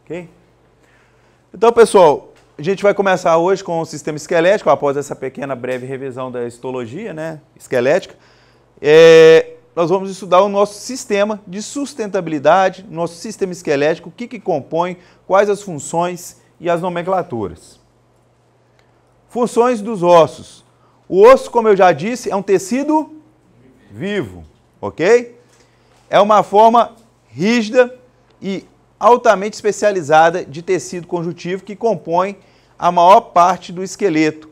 Ok? Então, pessoal, a gente vai começar hoje com o sistema esquelético, após essa pequena breve revisão da histologia, né, esquelética. Nós vamos estudar o nosso sistema de sustentabilidade, nosso sistema esquelético, o que compõe, quais as funções e as nomenclaturas. Funções dos ossos. O osso, como eu já disse, é um tecido vivo, ok? É uma forma rígida e altamente especializada de tecido conjuntivo que compõe a maior parte do esqueleto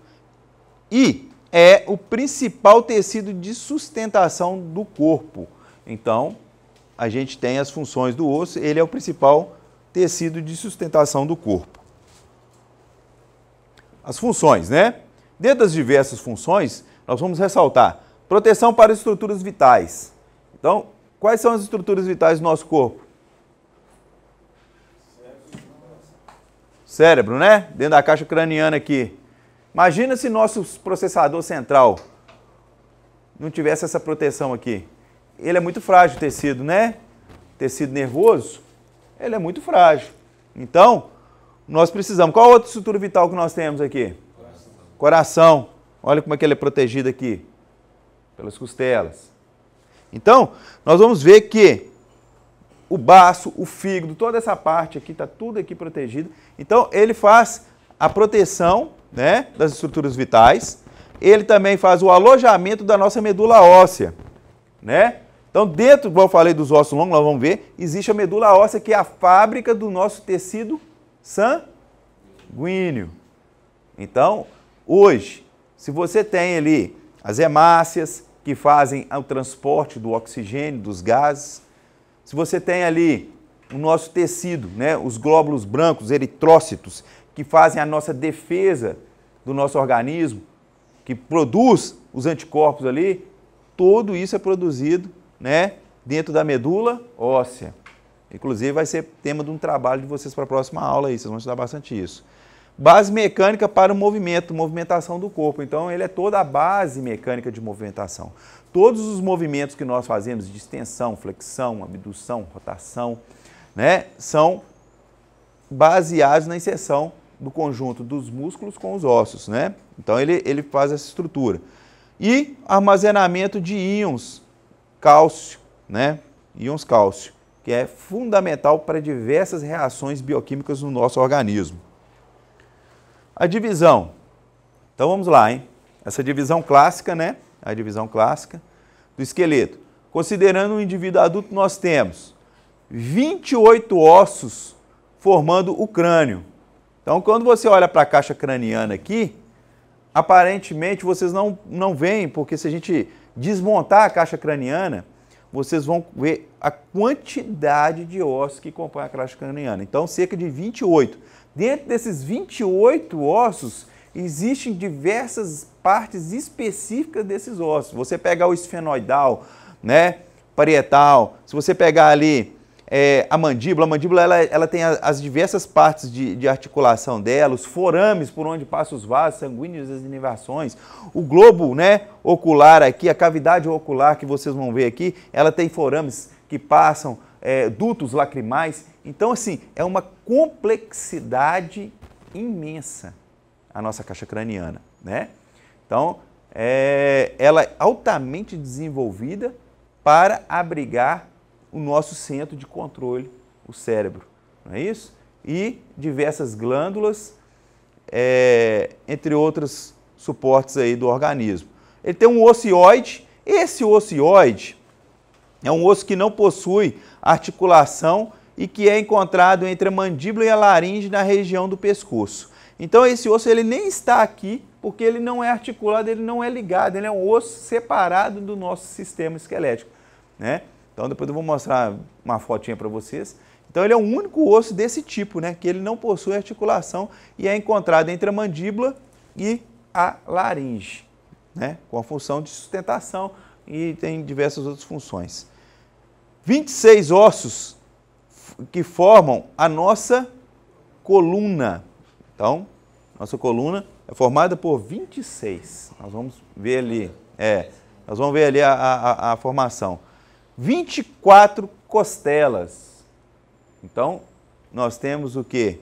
e é o principal tecido de sustentação do corpo. Então, a gente tem as funções do osso, ele é o principal tecido de sustentação do corpo. As funções, né? Dentro das diversas funções, nós vamos ressaltar proteção para estruturas vitais. Então, quais são as estruturas vitais do nosso corpo? Cérebro, né? Dentro da caixa craniana aqui. Imagina se nosso processador central não tivesse essa proteção aqui. Ele é muito frágil, o tecido, né? Tecido nervoso, ele é muito frágil. Então, nós precisamos. Qual outra estrutura vital que nós temos aqui? Coração. Olha como é que ele é protegido aqui. Pelas costelas. Então, nós vamos ver que o baço, o fígado, toda essa parte aqui, está tudo aqui protegido. Então, ele faz a proteção, né, das estruturas vitais. Ele também faz o alojamento da nossa medula óssea, né? Então, dentro, como eu falei dos ossos longos, nós vamos ver, existe a medula óssea, que é a fábrica do nosso tecido sanguíneo. Então, hoje, se você tem ali as hemácias, que fazem o transporte do oxigênio, dos gases, se você tem ali o nosso tecido, né, os glóbulos brancos, eritrócitos, que fazem a nossa defesa do nosso organismo, que produz os anticorpos ali, tudo isso é produzido, né, dentro da medula óssea. Inclusive vai ser tema de um trabalho de vocês para a próxima aula aí, vocês vão estudar bastante isso. Base mecânica para o movimento, movimentação do corpo. Então, ele é toda a base mecânica de movimentação. Todos os movimentos que nós fazemos de extensão, flexão, abdução, rotação, né, são baseados na inserção do conjunto dos músculos com os ossos, né? Então, ele faz essa estrutura. E armazenamento de íons cálcio, né? Íons cálcio, que é fundamental para diversas reações bioquímicas no nosso organismo. A divisão. Então vamos lá, hein? Essa divisão clássica, né? A divisão clássica do esqueleto. Considerando um indivíduo adulto, nós temos 28 ossos formando o crânio. Então, quando você olha para a caixa craniana aqui, aparentemente vocês não veem, porque se a gente desmontar a caixa craniana, vocês vão ver a quantidade de ossos que compõem a caixa craniana. Então, cerca de 28. Dentro desses 28 ossos, existem diversas partes específicas desses ossos. Você pegar o esfenoidal, né, parietal, se você pegar ali a mandíbula ela tem as diversas partes de articulação dela, os forames por onde passam os vasos sanguíneos, as inervações, o globo, né, ocular aqui, a cavidade ocular que vocês vão ver aqui, ela tem forames que passam, dutos lacrimais. Então, assim, é uma complexidade imensa a nossa caixa craniana, né? Então, ela é altamente desenvolvida para abrigar o nosso centro de controle, o cérebro, não é isso? E diversas glândulas, entre outros suportes aí do organismo. Ele tem um ocioide. Esse ocioide é um osso que não possui articulação e que é encontrado entre a mandíbula e a laringe na região do pescoço. Então esse osso ele nem está aqui porque ele não é articulado, ele não é ligado, ele é um osso separado do nosso sistema esquelético, né? Então depois eu vou mostrar uma fotinha para vocês. Então ele é o único osso desse tipo, né, que ele não possui articulação e é encontrado entre a mandíbula e a laringe, né, com a função de sustentação e tem diversas outras funções. 26 ossos que formam a nossa coluna. Então, nossa coluna é formada por 26. Nós vamos ver ali, a formação. 24 costelas. Então, nós temos o quê?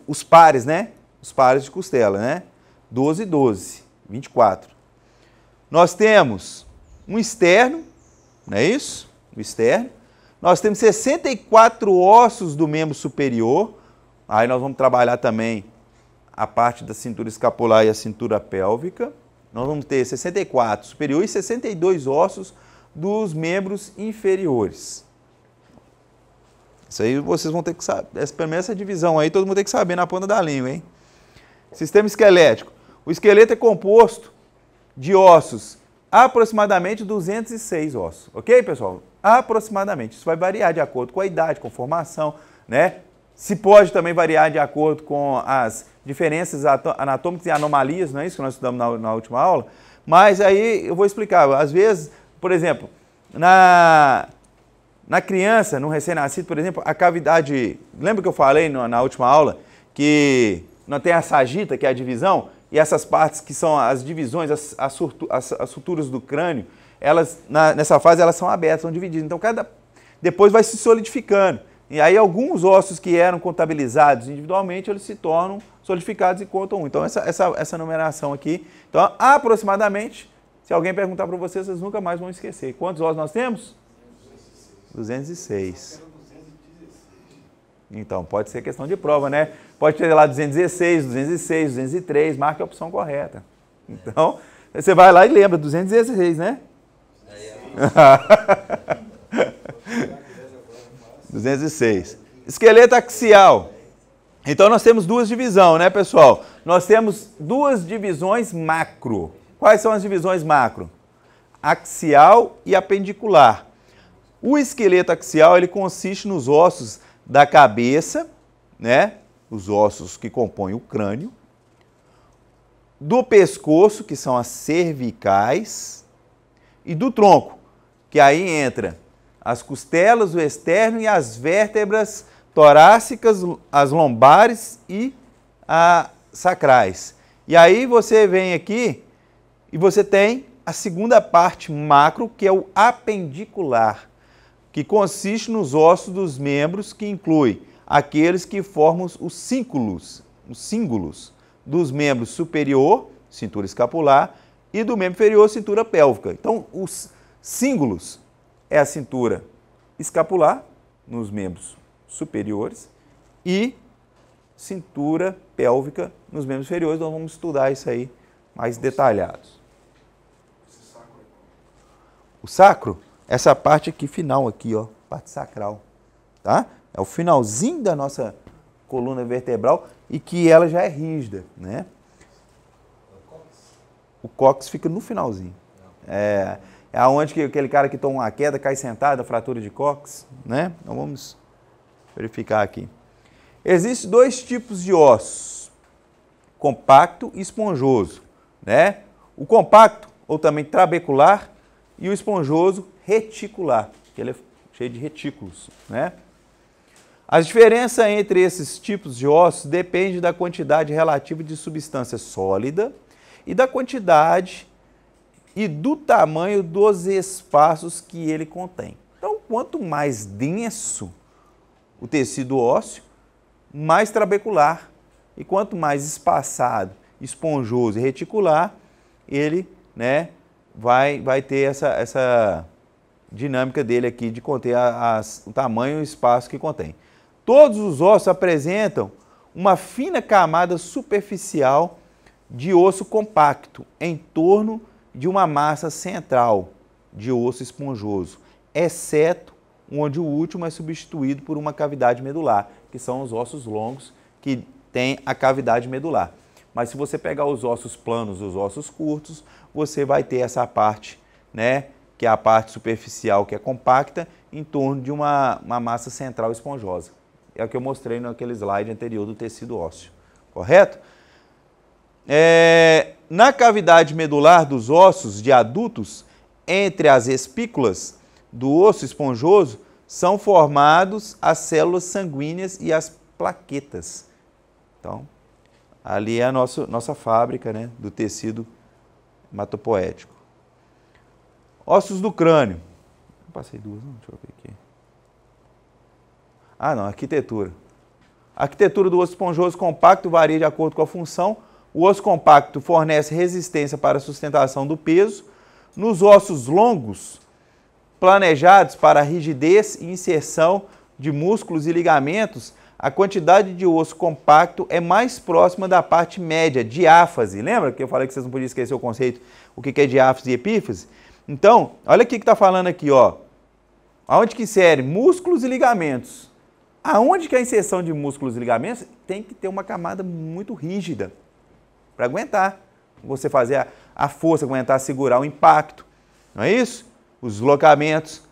Os pares, né? Os pares de costela, né? 12 e 12, 24. Nós temos um externo, não é isso? O externo. Nós temos 64 ossos do membro superior. Aí nós vamos trabalhar também a parte da cintura escapular e a cintura pélvica. Nós vamos ter 64 superior e 62 ossos dos membros inferiores. Isso aí vocês vão ter que saber. Pelo menos essa divisão aí todo mundo tem que saber na ponta da língua, hein? Sistema esquelético. O esqueleto é composto de ossos, aproximadamente 206 ossos. Ok, pessoal? Aproximadamente. Isso vai variar de acordo com a idade, com a formação, né? Se pode também variar de acordo com as diferenças anatômicas e anomalias, não é isso que nós estudamos na última aula? Mas aí eu vou explicar. Às vezes, por exemplo, na criança, no recém-nascido, por exemplo, a cavidade... Lembra que eu falei na última aula que não tem a sagita, que é a divisão, e essas partes que são as divisões, as suturas do crânio, elas, nessa fase, elas são abertas, são divididas. Então, depois vai se solidificando. E aí, alguns ossos que eram contabilizados individualmente, eles se tornam solidificados e contam um. Então, essa numeração aqui. Então, aproximadamente, se alguém perguntar para vocês, vocês nunca mais vão esquecer. Quantos ossos nós temos? 206. Então, pode ser questão de prova, né? Pode ter lá 216, 206, 203, marque a opção correta. Então, você vai lá e lembra, 216, né? 206. Esqueleto axial. Então, nós temos duas divisões, né, pessoal? Nós temos duas divisões macro. Quais são as divisões macro? Axial e apendicular. O esqueleto axial, ele consiste nos ossos da cabeça, né? Os ossos que compõem o crânio, do pescoço, que são as cervicais, e do tronco, que aí entra as costelas, o externo e as vértebras torácicas, as lombares e as sacrais. E aí você vem aqui e você tem a segunda parte macro, que é o apendicular, que consiste nos ossos dos membros, que inclui aqueles que formam os cíngulos dos membros superior, cintura escapular, e do membro inferior, cintura pélvica. Então, os cíngulos é a cintura escapular, nos membros superiores, e cintura pélvica nos membros inferiores. Nós vamos estudar isso aí mais detalhados. O sacro? Essa parte aqui final aqui, ó, parte sacral, tá? É o finalzinho da nossa coluna vertebral e que ela já é rígida, né? O cóccix fica no finalzinho. É aonde que aquele cara que toma uma queda, cai sentado, a fratura de cóccix, né? Então vamos verificar aqui. Existem dois tipos de ossos, compacto e esponjoso, né? O compacto, ou também trabecular, e o esponjoso, reticular, que ele é cheio de retículos, né? A diferença entre esses tipos de ossos depende da quantidade relativa de substância sólida e da quantidade e do tamanho dos espaços que ele contém. Então, quanto mais denso o tecido ósseo, mais trabecular, e quanto mais espaçado, esponjoso e reticular, ele, né, vai ter essa dinâmica dele aqui de conter o tamanho e o espaço que contém. Todos os ossos apresentam uma fina camada superficial de osso compacto em torno de uma massa central de osso esponjoso, exceto onde o último é substituído por uma cavidade medular, que são os ossos longos que têm a cavidade medular. Mas se você pegar os ossos planos e os ossos curtos, você vai ter essa parte, né, que é a parte superficial, que é compacta, em torno de uma massa central esponjosa. É o que eu mostrei naquele slide anterior do tecido ósseo, correto? Na cavidade medular dos ossos de adultos, entre as espículas do osso esponjoso, são formados as células sanguíneas e as plaquetas. Então, ali é a nossa fábrica, né, do tecido hematopoético. Ossos do crânio. Não passei duas, não. Deixa eu ver aqui. Ah, não, arquitetura. A arquitetura do osso esponjoso compacto varia de acordo com a função. O osso compacto fornece resistência para a sustentação do peso. Nos ossos longos, planejados para rigidez e inserção de músculos e ligamentos, a quantidade de osso compacto é mais próxima da parte média, diáfase. Lembra que eu falei que vocês não podiam esquecer o conceito, o que é diáfase e epífase? Então, olha o que está falando aqui, ó. Aonde que insere? Músculos e ligamentos. Aonde que a inserção de músculos e ligamentos tem que ter uma camada muito rígida para aguentar. Você fazer a força, aguentar, segurar o impacto. Não é isso? Os deslocamentos.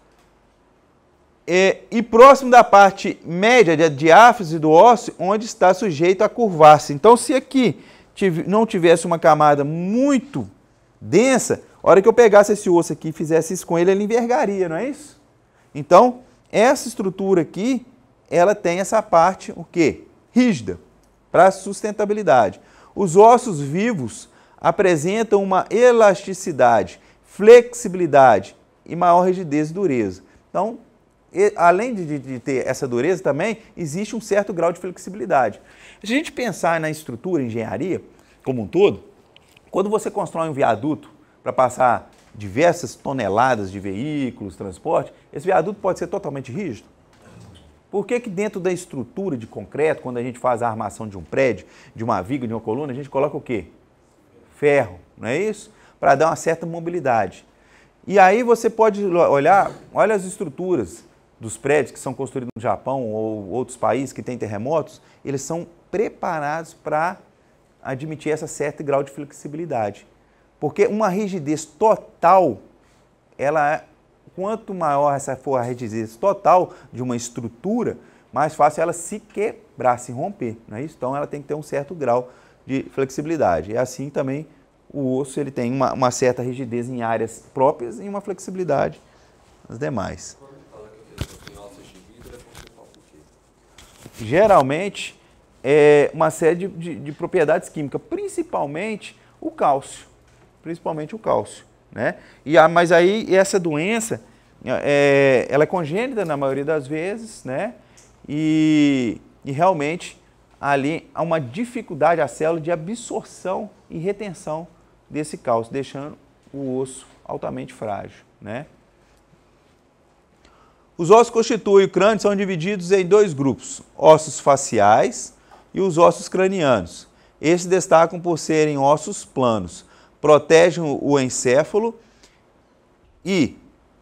E próximo da parte média da diáfise do osso, onde está sujeito a curvar-se. Então, se aqui não tivesse uma camada muito densa, a hora que eu pegasse esse osso aqui e fizesse isso com ele, ele envergaria, não é isso? Então, essa estrutura aqui, ela tem essa parte, o quê? Rígida, para sustentabilidade. Os ossos vivos apresentam uma elasticidade, flexibilidade e maior rigidez e dureza. Então, além de ter essa dureza também, existe um certo grau de flexibilidade. Se a gente pensar na estrutura, engenharia, como um todo, quando você constrói um viaduto para passar diversas toneladas de veículos, transporte, esse viaduto pode ser totalmente rígido? Por que que dentro da estrutura de concreto, quando a gente faz a armação de um prédio, de uma viga, de uma coluna, a gente coloca o quê? Ferro, não é isso? Para dar uma certa mobilidade. E aí você pode olhar, olha as estruturas dos prédios que são construídos no Japão ou outros países que têm terremotos, eles são preparados para admitir esse certo grau de flexibilidade. Porque uma rigidez total, quanto maior essa for a rigidez total de uma estrutura, mais fácil ela se quebrar, se romper, não é isso? Então ela tem que ter um certo grau de flexibilidade. E assim também o osso ele tem uma certa rigidez em áreas próprias e uma flexibilidade nas demais. Geralmente é uma série de propriedades químicas, principalmente o cálcio. Né? Mas aí essa doença, ela é congênita na maioria das vezes, né? E realmente ali há uma dificuldade a célula de absorção e retenção desse cálcio, deixando o osso altamente frágil, né? Os ossos que constituem o crânio são divididos em dois grupos, ossos faciais e os ossos cranianos. Esses destacam por serem ossos planos, protegem o encéfalo e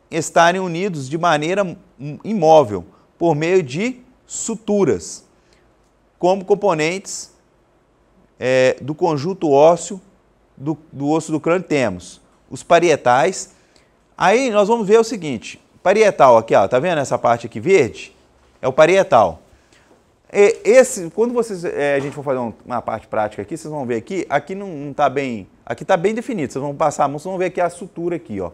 estarem unidos de maneira imóvel, por meio de suturas, como componentes do conjunto ósseo do osso do crânio temos os parietais. Aí nós vamos ver o seguinte, parietal aqui, ó, tá vendo essa parte aqui verde? É o parietal. Quando a gente for fazer uma parte prática aqui, vocês vão ver aqui não está bem, aqui está bem definido, vocês vão passar a mão, vocês vão ver aqui a sutura aqui, ó.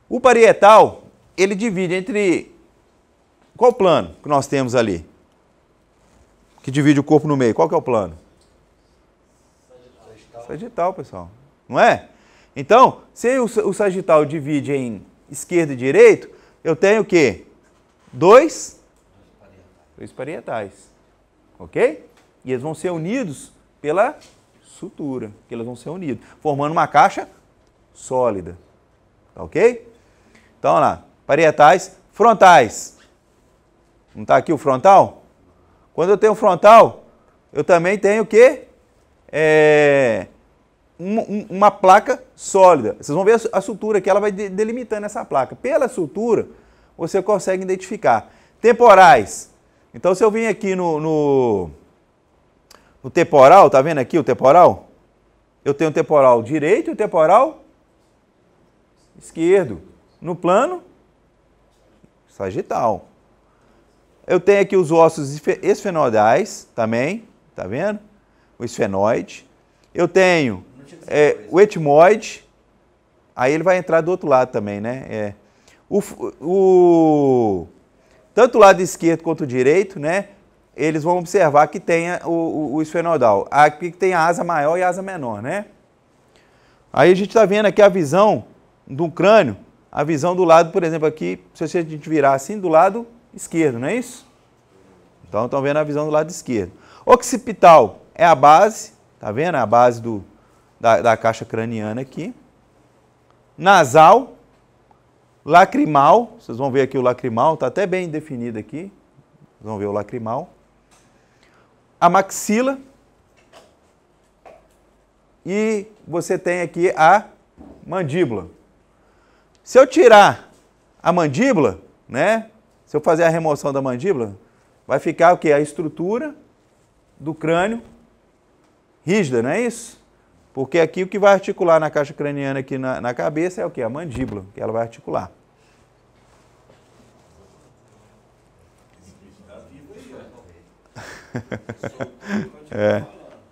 O parietal, ele divide entre, qual plano que nós temos ali? Que divide o corpo no meio, qual que é o plano? Sagital, pessoal, não é? Então, se o sagital divide em esquerdo e direito, eu tenho o quê? Dois parietais, ok? E eles vão ser unidos pela sutura, que eles vão ser unidos, formando uma caixa sólida, ok? Então, olha lá, parietais, frontais. Não está aqui o frontal? Quando eu tenho frontal, eu também tenho o quê? Uma placa sólida. Vocês vão ver a sutura que ela vai delimitando essa placa. Pela sutura, você consegue identificar. Temporais. Então, se eu vim aqui no temporal, tá vendo aqui o temporal? Eu tenho o temporal direito e o temporal esquerdo. No plano sagital. Eu tenho aqui os ossos esfenoidais também, tá vendo? O esfenoide. Eu tenho o etmoide, aí ele vai entrar do outro lado também, né? Tanto o lado esquerdo quanto o direito, né? Eles vão observar que tem o esfenoidal. Aqui tem a asa maior e a asa menor, né? Aí a gente está vendo aqui a visão de um crânio a visão do lado, por exemplo, aqui, se a gente virar assim, do lado esquerdo, não é isso? Então, estão vendo a visão do lado esquerdo. Occipital é a base, tá vendo? É a base da caixa craniana aqui. Nasal, lacrimal, vocês vão ver aqui o lacrimal, está até bem definido aqui. Vocês vão ver o lacrimal. A maxila. E você tem aqui a mandíbula. Se eu tirar a mandíbula, né? Se eu fazer a remoção da mandíbula, vai ficar o quê? A estrutura do crânio rígida, não é isso? Porque aqui o que vai articular na caixa craniana aqui na cabeça é o quê? A mandíbula, que ela vai articular.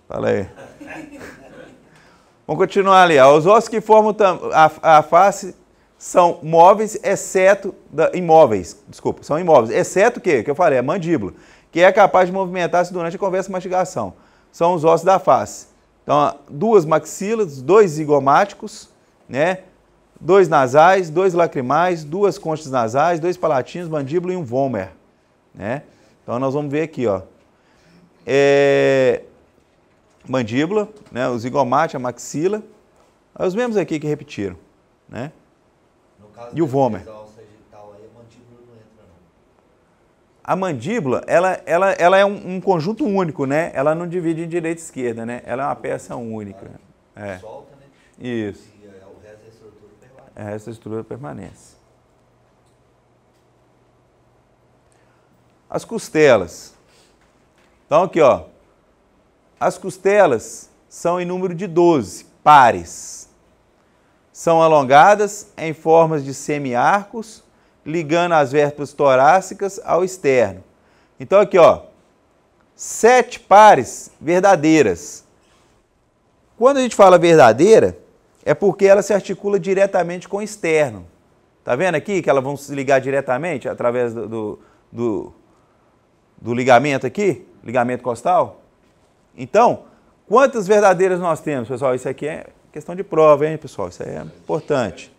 Fala aí. Vamos continuar ali. Os ossos que formam a face são móveis, exceto imóveis. Desculpa, são imóveis. Exceto o quê? Que eu falei, a mandíbula, que é capaz de movimentar-se durante a conversa e mastigação. São os ossos da face. Então, 2 maxilas, 2 zigomáticos, né? 2 nasais, 2 lacrimais, 2 conchas nasais, 2 palatinos, mandíbula e um vômer, né? Então, nós vamos ver aqui, ó. Mandíbula, né? O zigomático, a maxila. É os mesmos aqui que repetiram, né? E o vômer. A mandíbula, ela é um conjunto único, né? Ela não divide em direita e esquerda, né? Ela é uma peça única. Solta, né? Isso. E o resto da estrutura permanece. O resto da estrutura permanece. As costelas. Então, aqui, ó. As costelas são em número de 12 pares. São alongadas em formas de semiarcos, ligando as vértebras torácicas ao externo. Então, aqui, ó, 7 pares verdadeiras. Quando a gente fala verdadeira, é porque ela se articula diretamente com o externo. Tá vendo aqui que elas vão se ligar diretamente através do ligamento aqui, ligamento costal? Então, quantas verdadeiras nós temos, pessoal? Isso aqui é questão de prova, hein, pessoal? Isso aí é importante.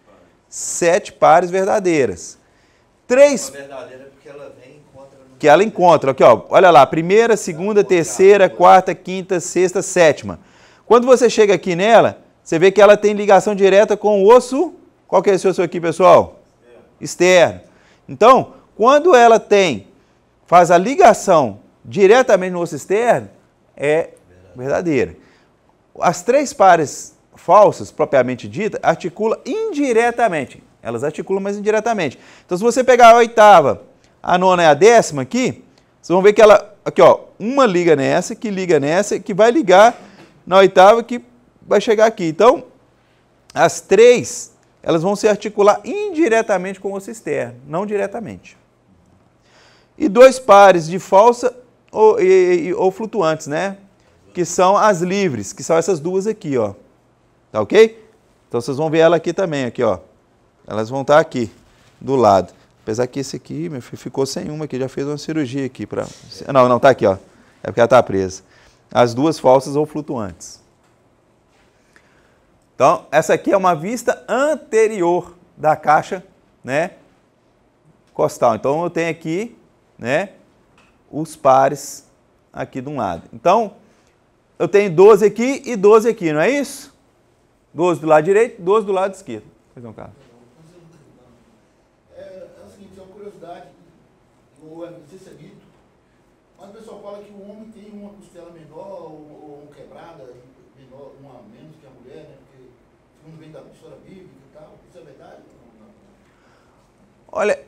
7 pares verdadeiras. 3... Uma verdadeira porque ela vem e encontra... Que ela encontra, aqui, ó, olha lá, primeira, segunda, terceira, quarta, quinta, sexta, sétima. Quando você chega aqui nela, você vê que ela tem ligação direta com o osso... Qual que é esse osso aqui, pessoal? Externo. Então, quando ela faz a ligação diretamente no osso externo, é verdadeira. As 3 pares falsas, propriamente dita, articulam indiretamente. Elas articulam, mas indiretamente. Então, se você pegar a 8ª, a 9ª e a 10ª aqui, vocês vão ver que ela, aqui, ó, uma liga nessa, que vai ligar na 8ª, que vai chegar aqui. Então, as 3, elas vão se articular indiretamente com o osso externo, não diretamente. E 2 pares de falsa ou flutuantes, né? Que são as livres, que são essas duas aqui, ó. Tá ok? Então, vocês vão ver ela aqui também, aqui, ó. Elas vão estar aqui, do lado. Apesar que esse aqui, meu filho, ficou sem uma aqui, já fez uma cirurgia aqui. Não, tá aqui, ó. É porque ela tá presa. As 2 falsas ou flutuantes. Então, essa aqui é uma vista anterior da caixa, né, costal. Então, eu tenho aqui, né, os pares aqui de um lado. Então, eu tenho 12 aqui e 12 aqui, não é isso? 12 do lado direito, 12 do lado esquerdo. Pois não, Carlos? É o seguinte, é uma curiosidade, ou não sei se é mito, mas o pessoal fala que o homem tem uma costela menor ou quebrada, menor, uma menos que a mulher, né? Porque segundo vem da história bíblica e tal. Isso é verdade? Não. Olha,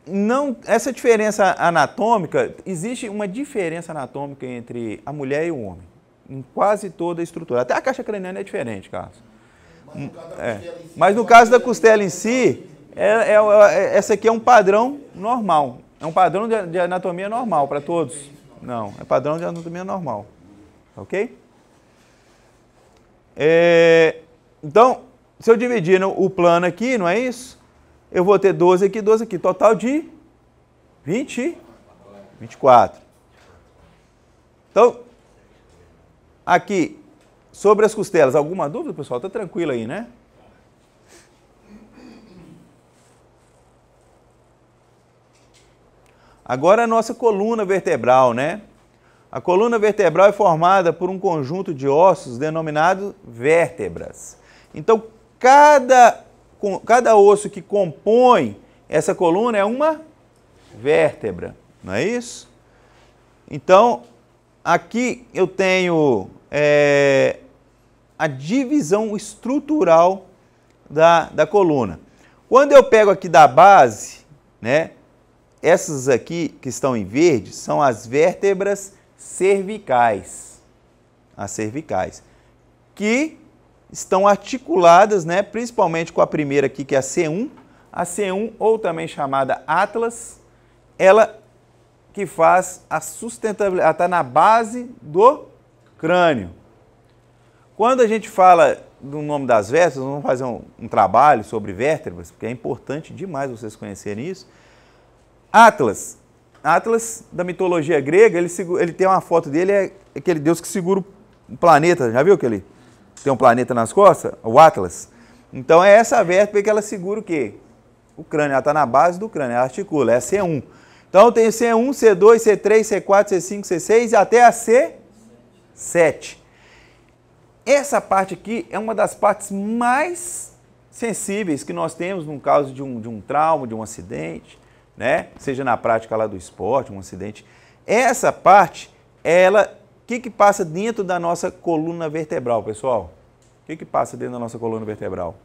não, essa diferença anatômica, existe uma diferença anatômica entre a mulher e o homem, em quase toda a estrutura. Até a caixa craniana é diferente, Carlos. Mas no caso da costela em si, essa aqui é um padrão normal. É um padrão de anatomia normal para todos. Não, é padrão de anatomia normal. Ok? Então, se eu dividir o plano aqui, não é isso? Eu vou ter 12 aqui, 12 aqui. Total de 24. Então, aqui, sobre as costelas, alguma dúvida, pessoal? Está tranquilo aí, né? Agora a nossa coluna vertebral, né? A coluna vertebral é formada por um conjunto de ossos denominado vértebras. Então, cada osso que compõe essa coluna é uma vértebra, não é isso? Então, aqui eu tenho a divisão estrutural da coluna. Quando eu pego aqui da base, né, essas aqui que estão em verde são as vértebras cervicais. As cervicais. Que estão articuladas, né, principalmente com a primeira aqui, que é a C1. A C1, ou também chamada Atlas, ela que faz a sustentabilidade, ela está na base do crânio. Quando a gente fala do nome das vértebras, vamos fazer um trabalho sobre vértebras, porque é importante demais vocês conhecerem isso. Atlas da mitologia grega, ele tem uma foto dele, é aquele deus que segura um planeta, já viu que ele tem um planeta nas costas? O Atlas. Então é essa vértebra que ela segura o quê? O crânio, ela está na base do crânio, ela articula, é a C1. Então eu tenho C1, C2, C3, C4, C5, C6 e até a C7. Essa parte aqui é uma das partes mais sensíveis que nós temos no caso de um trauma, de um acidente, né? Seja na prática lá do esporte, um acidente. Essa parte, ela, o que passa dentro da nossa coluna vertebral, pessoal? O que passa dentro da nossa coluna vertebral?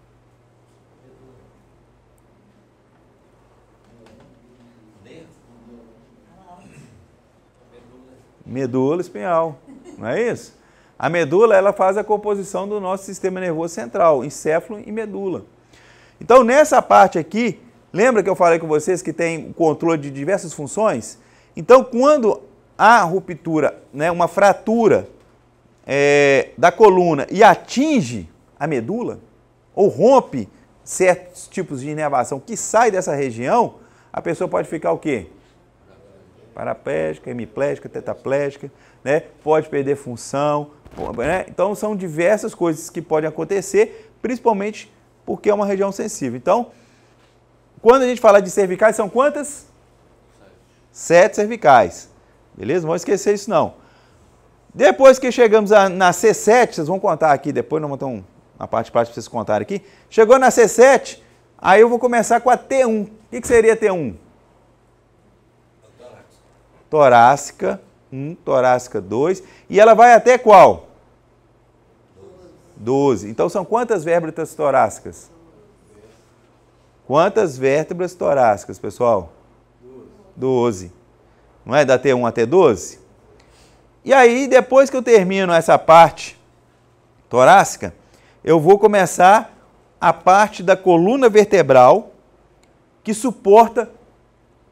Medula espinhal, não é isso? A medula, ela faz a composição do nosso sistema nervoso central, encéfalo e medula. Então, nessa parte aqui, lembra que eu falei com vocês que tem o controle de diversas funções? Então, quando há ruptura, né, uma fratura da coluna e atinge a medula, ou rompe certos tipos de inervação que sai dessa região, a pessoa pode ficar o quê? Paraplégica, hemiplégica, tetraplégica, né? Pode perder função, né? Então são diversas coisas que podem acontecer, principalmente porque é uma região sensível. Então, quando a gente fala de cervicais, são quantas? 7 cervicais, beleza? Não vão esquecer isso não. Depois que chegamos na C7, vocês vão contar aqui, depois nós vamos ter uma parte para vocês contarem aqui. Chegou na C7, aí eu vou começar com a T1. O que seria T1? Torácica 1, torácica 2, e ela vai até qual? 12. Então são quantas vértebras torácicas? Quantas vértebras torácicas, pessoal? 12. Não é da T1 até 12? E aí, depois que eu termino essa parte torácica, eu vou começar a parte da coluna vertebral que suporta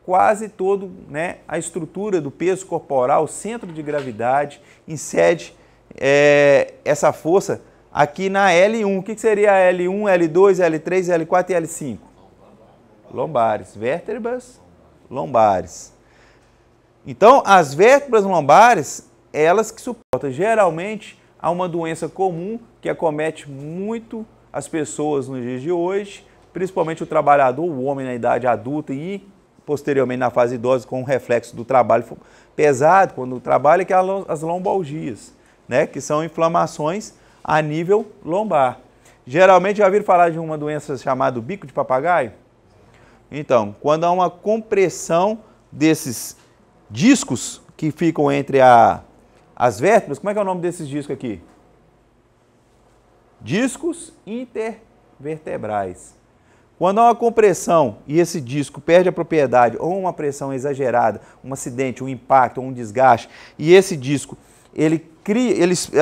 quase todo, né, a estrutura do peso corporal, o centro de gravidade, incide essa força aqui na L1. O que seria a L1, L2, L3, L4 e L5? Lombares, vértebras lombares. Então, as vértebras lombares, elas que suportam. Geralmente, há uma doença comum que acomete muito as pessoas nos dias de hoje, principalmente o trabalhador, o homem na idade adulta e posteriormente na fase idosa, com o reflexo do trabalho pesado, quando trabalha, que é as lombalgias, né? Que são inflamações a nível lombar. Geralmente já ouviram falar de uma doença chamada bico de papagaio? Então, quando há uma compressão desses discos que ficam entre as vértebras, como é que é o nome desses discos aqui? Discos intervertebrais. Quando há uma compressão e esse disco perde a propriedade, ou uma pressão exagerada, um acidente, um impacto, um desgaste, e esse disco,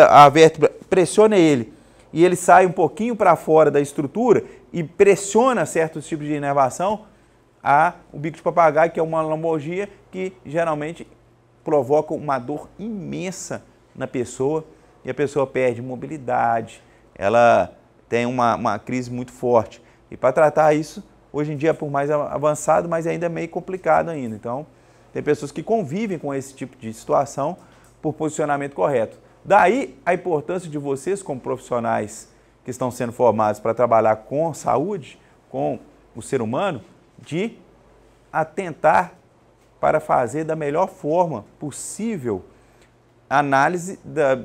a vértebra pressiona ele, e ele sai um pouquinho para fora da estrutura e pressiona certos tipos de inervação, há o bico de papagaio, que é uma lombalgia que geralmente provoca uma dor imensa na pessoa, e a pessoa perde mobilidade, ela tem uma crise muito forte. E para tratar isso, hoje em dia, por mais avançado, mas ainda é meio complicado ainda. Então, tem pessoas que convivem com esse tipo de situação por posicionamento correto. Daí a importância de vocês, como profissionais que estão sendo formados para trabalhar com saúde, com o ser humano, de atentar para fazer da melhor forma possível a análise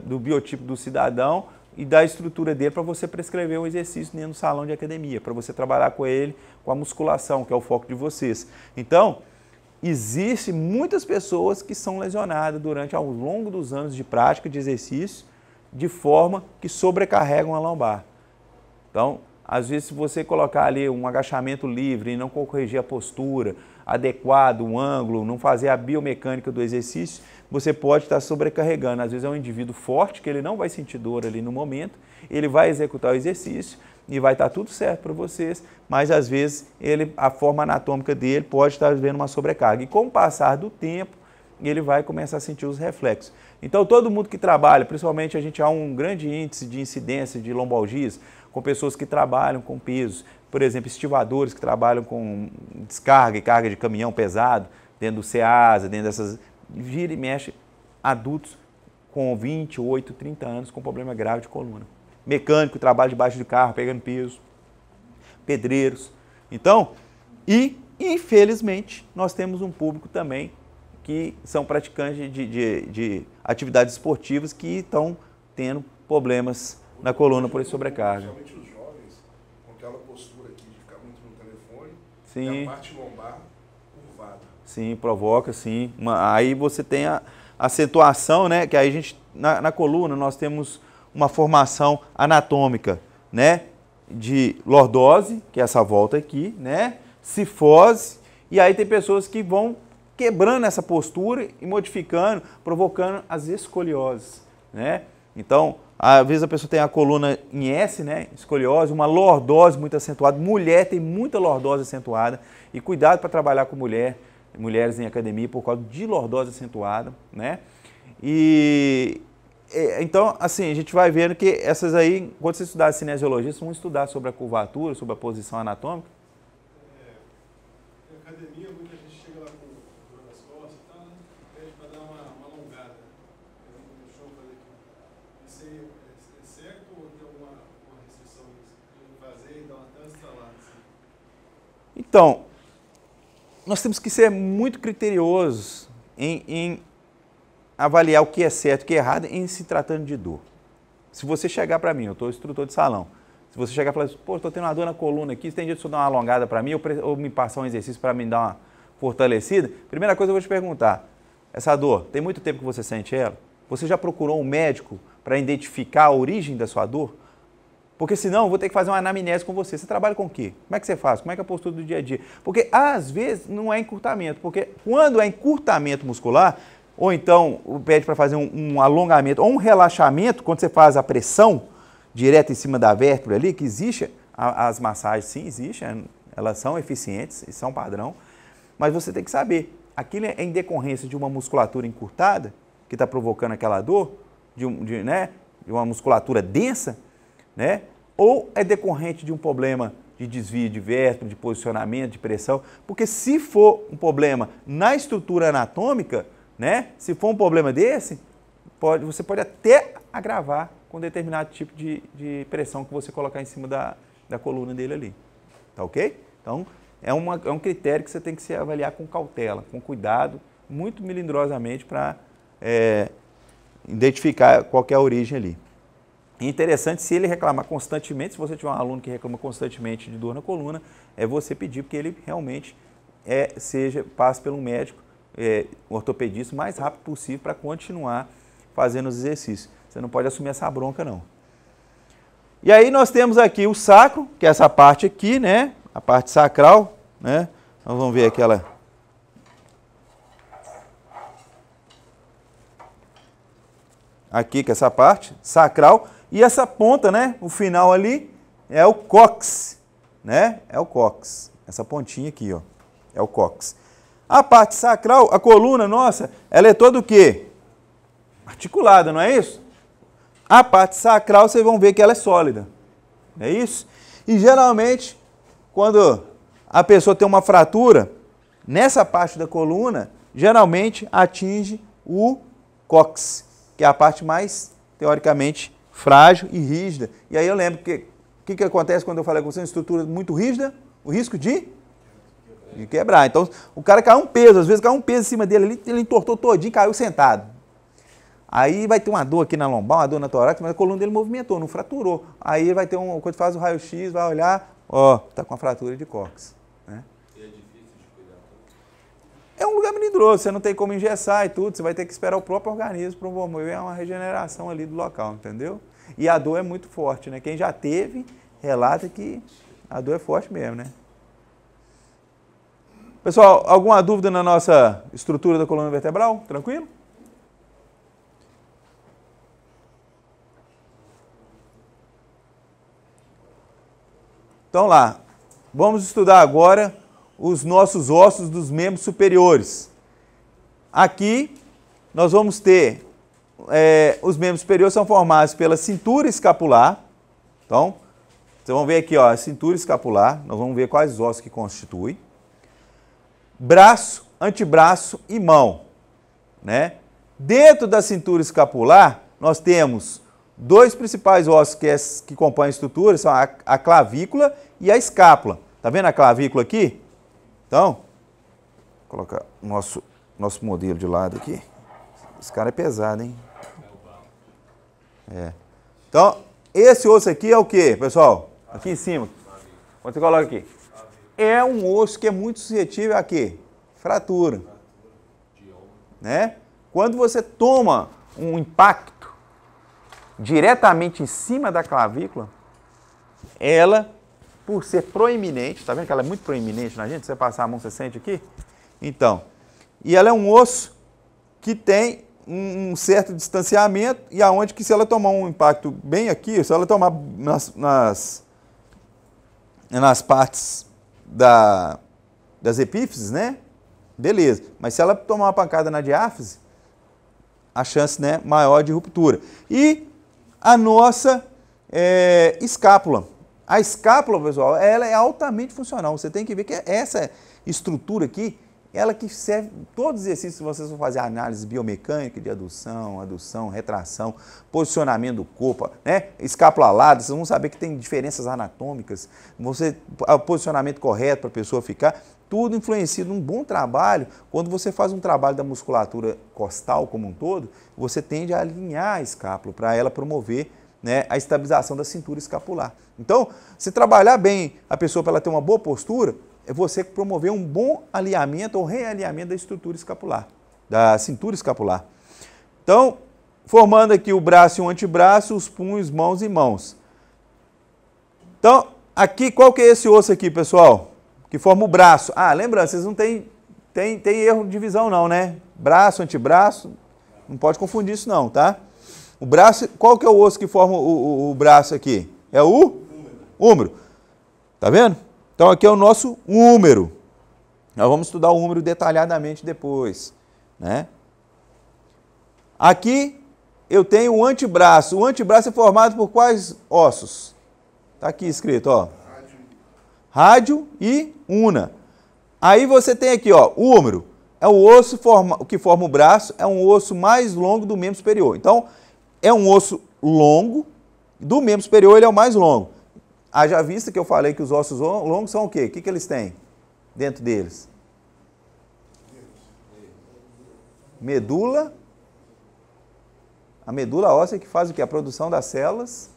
do biotipo do cidadão e da estrutura dele para você prescrever um exercício dentro do salão de academia, para você trabalhar com ele, com a musculação, que é o foco de vocês. Então, existem muitas pessoas que são lesionadas ao longo dos anos de prática de exercício, de forma que sobrecarregam a lombar. Então, às vezes, se você colocar ali um agachamento livre e não corrigir a postura adequada, o ângulo, não fazer a biomecânica do exercício, você pode estar sobrecarregando. Às vezes é um indivíduo forte, que ele não vai sentir dor ali no momento, ele vai executar o exercício e vai estar tudo certo para vocês, mas às vezes a forma anatômica dele pode estar vendo uma sobrecarga. E com o passar do tempo, ele vai começar a sentir os reflexos. Então, todo mundo que trabalha, principalmente a gente há um grande índice de incidência de lombalgias com pessoas que trabalham com pesos, por exemplo, estivadores que trabalham com descarga e carga de caminhão pesado, dentro do Ceasa, dentro dessas... Vira e mexe adultos com 28, 30 anos com problema grave de coluna. Mecânico que trabalha debaixo de carro, pegando peso, pedreiros. Então, infelizmente, nós temos um público também que são praticantes de atividades esportivas que estão tendo problemas na coluna por sobrecarga. Principalmente os jovens, com aquela postura aqui de ficar muito no telefone, sim, e a parte lombar curvada. Sim, provoca, sim. Aí você tem a acentuação, né? Que aí a gente, na coluna, nós temos uma formação anatômica, né? De lordose, que é essa volta aqui, né? Cifose, e aí tem pessoas que vão quebrando essa postura e modificando, provocando as escolioses, né? Então, às vezes a pessoa tem a coluna em S, né? Escoliose, uma lordose muito acentuada. Mulher tem muita lordose acentuada. E cuidado para trabalhar com mulheres em academia por causa de lordose acentuada, né? Então, assim, a gente vai vendo que essas aí, quando você estudar cinesiologia, vocês vão estudar sobre a curvatura, sobre a posição anatômica. Na academia, muita gente chega lá com dor nas costas e tal, né? Pede para dar uma alongada. Deixa eu fazer aqui. Isso aí é certo ou tem alguma restrição nisso? Fazer e dar uma tão estralada assim? Então, nós temos que ser muito criteriosos em avaliar o que é certo e o que é errado em se tratando de dor. Se você chegar para mim, eu estou instrutor de salão, se você chegar e falar assim, pô, estou tendo uma dor na coluna aqui, você tem jeito de dar uma alongada para mim ou me passar um exercício para me dar uma fortalecida, primeira coisa eu vou te perguntar, essa dor, tem muito tempo que você sente ela? Você já procurou um médico para identificar a origem da sua dor? Porque senão eu vou ter que fazer uma anamnese com você. Você trabalha com o quê? Como é que você faz? Como é que é a postura do dia a dia? Porque às vezes não é encurtamento, porque quando é encurtamento muscular, ou então pede para fazer um alongamento ou um relaxamento, quando você faz a pressão direta em cima da vértebra ali, que existe, as massagens sim existem, elas são eficientes, são padrão, mas você tem que saber, aquilo é em decorrência de uma musculatura encurtada, que está provocando aquela dor, de uma musculatura densa, né? Ou é decorrente de um problema de desvio de vértebra, de posicionamento, de pressão, porque se for um problema na estrutura anatômica, né? Se for um problema desse, você pode até agravar com determinado tipo de pressão que você colocar em cima da coluna dele ali, tá ok? Então, é um critério que você tem que se avaliar com cautela, com cuidado, muito melindrosamente para identificar qual que é a origem ali. É interessante, se ele reclamar constantemente, se você tiver um aluno que reclama constantemente de dor na coluna, é você pedir que ele realmente passe pelo médico, um ortopedista, o mais rápido possível para continuar fazendo os exercícios. Você não pode assumir essa bronca, não. E aí nós temos aqui o sacro, que é essa parte aqui, né? A parte sacral, né? Nós vamos ver aquela... Aqui, que é essa parte sacral. E essa ponta, né? O final ali é o cóccix, né? É o cóccix. Essa pontinha aqui, ó. É o cóccix. A parte sacral, a coluna nossa, ela é toda o quê? Articulada, não é isso? A parte sacral, vocês vão ver que ela é sólida. É isso? E geralmente, quando a pessoa tem uma fratura, nessa parte da coluna, geralmente atinge o cóccix, que é a parte mais, teoricamente, frágil e rígida. E aí eu lembro que o que acontece quando eu falei com você, uma estrutura muito rígida? O risco de De quebrar. Então, o cara caiu um peso, às vezes caiu um peso em cima dele, ele entortou todinho, caiu sentado. Aí vai ter uma dor aqui na lombar, uma dor na torácica, mas a coluna dele movimentou, não fraturou. Aí vai ter quando faz o raio-x, vai olhar, ó, tá com a fratura de cóccix. Né? E é difícil de cuidar? É um lugar melindroso, você não tem como engessar e tudo, você vai ter que esperar o próprio organismo promover uma regeneração ali do local, entendeu? E a dor é muito forte, né? Quem já teve, relata que a dor é forte mesmo, né? Pessoal, alguma dúvida na nossa estrutura da coluna vertebral? Tranquilo? Então lá, vamos estudar agora os nossos ossos dos membros superiores. Aqui nós vamos ter, os membros superiores são formados pela cintura escapular. Então, vocês vão ver aqui, ó, a cintura escapular, nós vamos ver quais ossos que constituem. Braço, antebraço e mão, né? Dentro da cintura escapular, nós temos dois principais ossos que compõem a estrutura, são a clavícula e a escápula. Tá vendo a clavícula aqui? Então, vou colocar o nosso modelo de lado aqui. Esse cara é pesado, hein? Então, esse osso aqui é o quê, pessoal? Aqui em cima. Quando você coloca aqui. É um osso que é muito suscetível a quê? Fratura. Né? Quando você toma um impacto diretamente em cima da clavícula, ela, por ser proeminente, tá vendo que ela é muito proeminente na gente? Se você passar a mão, você sente aqui? Então, e ela é um osso que tem um certo distanciamento e aonde que se ela tomar um impacto bem aqui, se ela tomar nas partes das epífises, né? Beleza. Mas se ela tomar uma pancada na diáfise, a chance, né, maior de ruptura. E a nossa escápula. A escápula, pessoal, ela é altamente funcional. Você tem que ver que essa estrutura aqui, ela que serve, todos os exercícios que vocês vão fazer análise biomecânica de adução, retração, posicionamento do corpo, né? Escápula alada, vocês vão saber que tem diferenças anatômicas, o posicionamento correto para a pessoa ficar, tudo influencia num bom trabalho. Quando você faz um trabalho da musculatura costal como um todo, você tende a alinhar a escápula para ela promover, né, a estabilização da cintura escapular. Então, se trabalhar bem a pessoa para ela ter uma boa postura, é você promover um bom alinhamento ou realinhamento da estrutura escapular, da cintura escapular. Então, formando aqui o braço e o antebraço, os punhos, mãos e mãos. Então, aqui, qual que é esse osso aqui, pessoal? Que forma o braço. Ah, lembrando, vocês não tem erro de divisão não, né? Braço, antebraço, não pode confundir isso não, tá? O braço, qual que é o osso que forma o braço aqui? É o húmero. Tá vendo? Então aqui é o nosso húmero. Nós vamos estudar o húmero detalhadamente depois, né? Aqui eu tenho o antebraço. O antebraço é formado por quais ossos? Tá aqui escrito, ó. Rádio e una. Aí você tem aqui, ó, o húmero. É o osso que forma o braço, é um osso mais longo do membro superior. Então, é um osso longo, do membro superior ele é o mais longo. Haja vista que eu falei que os ossos longos são o quê? O que eles têm dentro deles? Medula. A medula óssea que faz o quê? A produção das células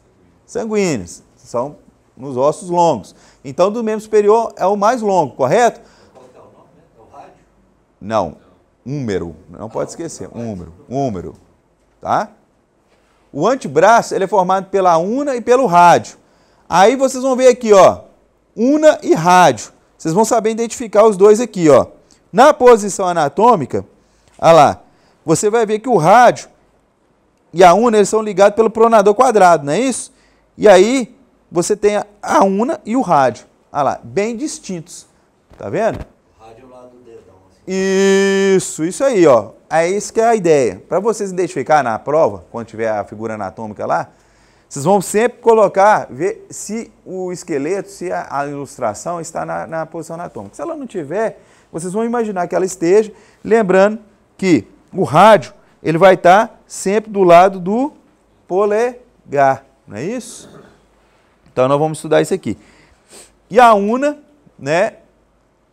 sanguíneas. São nos ossos longos. Então, do membro superior é o mais longo, correto? Qual que é o nome, né? É o rádio? Não. Húmero. Não pode esquecer. Húmero. Tá? O antebraço ele é formado pela una e pelo rádio. Aí vocês vão ver aqui, ó, una e rádio. Vocês vão saber identificar os dois aqui, ó. Na posição anatômica, olha lá, você vai ver que o rádio e a una eles são ligados pelo pronador quadrado, não é isso? E aí você tem a una e o rádio, olha lá, bem distintos. Tá vendo? O rádio é o lado do dedão. Assim. Isso aí, ó. É isso que é a ideia. Para vocês identificar na prova, quando tiver a figura anatômica lá, vocês vão sempre colocar, ver se o esqueleto, se a ilustração está na posição anatômica. Se ela não tiver, vocês vão imaginar que ela esteja, lembrando que o rádio, ele vai estar sempre do lado do polegar, não é isso? Então, nós vamos estudar isso aqui. E a una, né,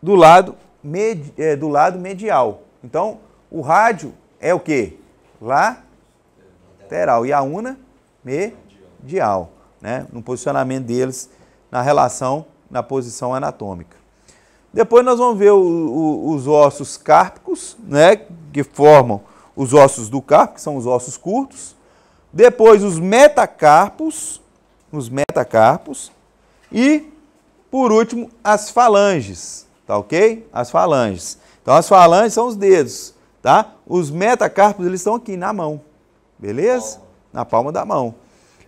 do lado medial. Então, o rádio é o quê? Lateral. E a una, medial, né? No posicionamento deles, na relação, na posição anatômica. Depois nós vamos ver os ossos cárpicos, né? Que formam os ossos do carpo, que são os ossos curtos. Depois os metacarpos, e, por último, as falanges, tá ok? As falanges. Então, as falanges são os dedos, tá? Os metacarpos, eles estão aqui na mão, beleza? Na palma da mão.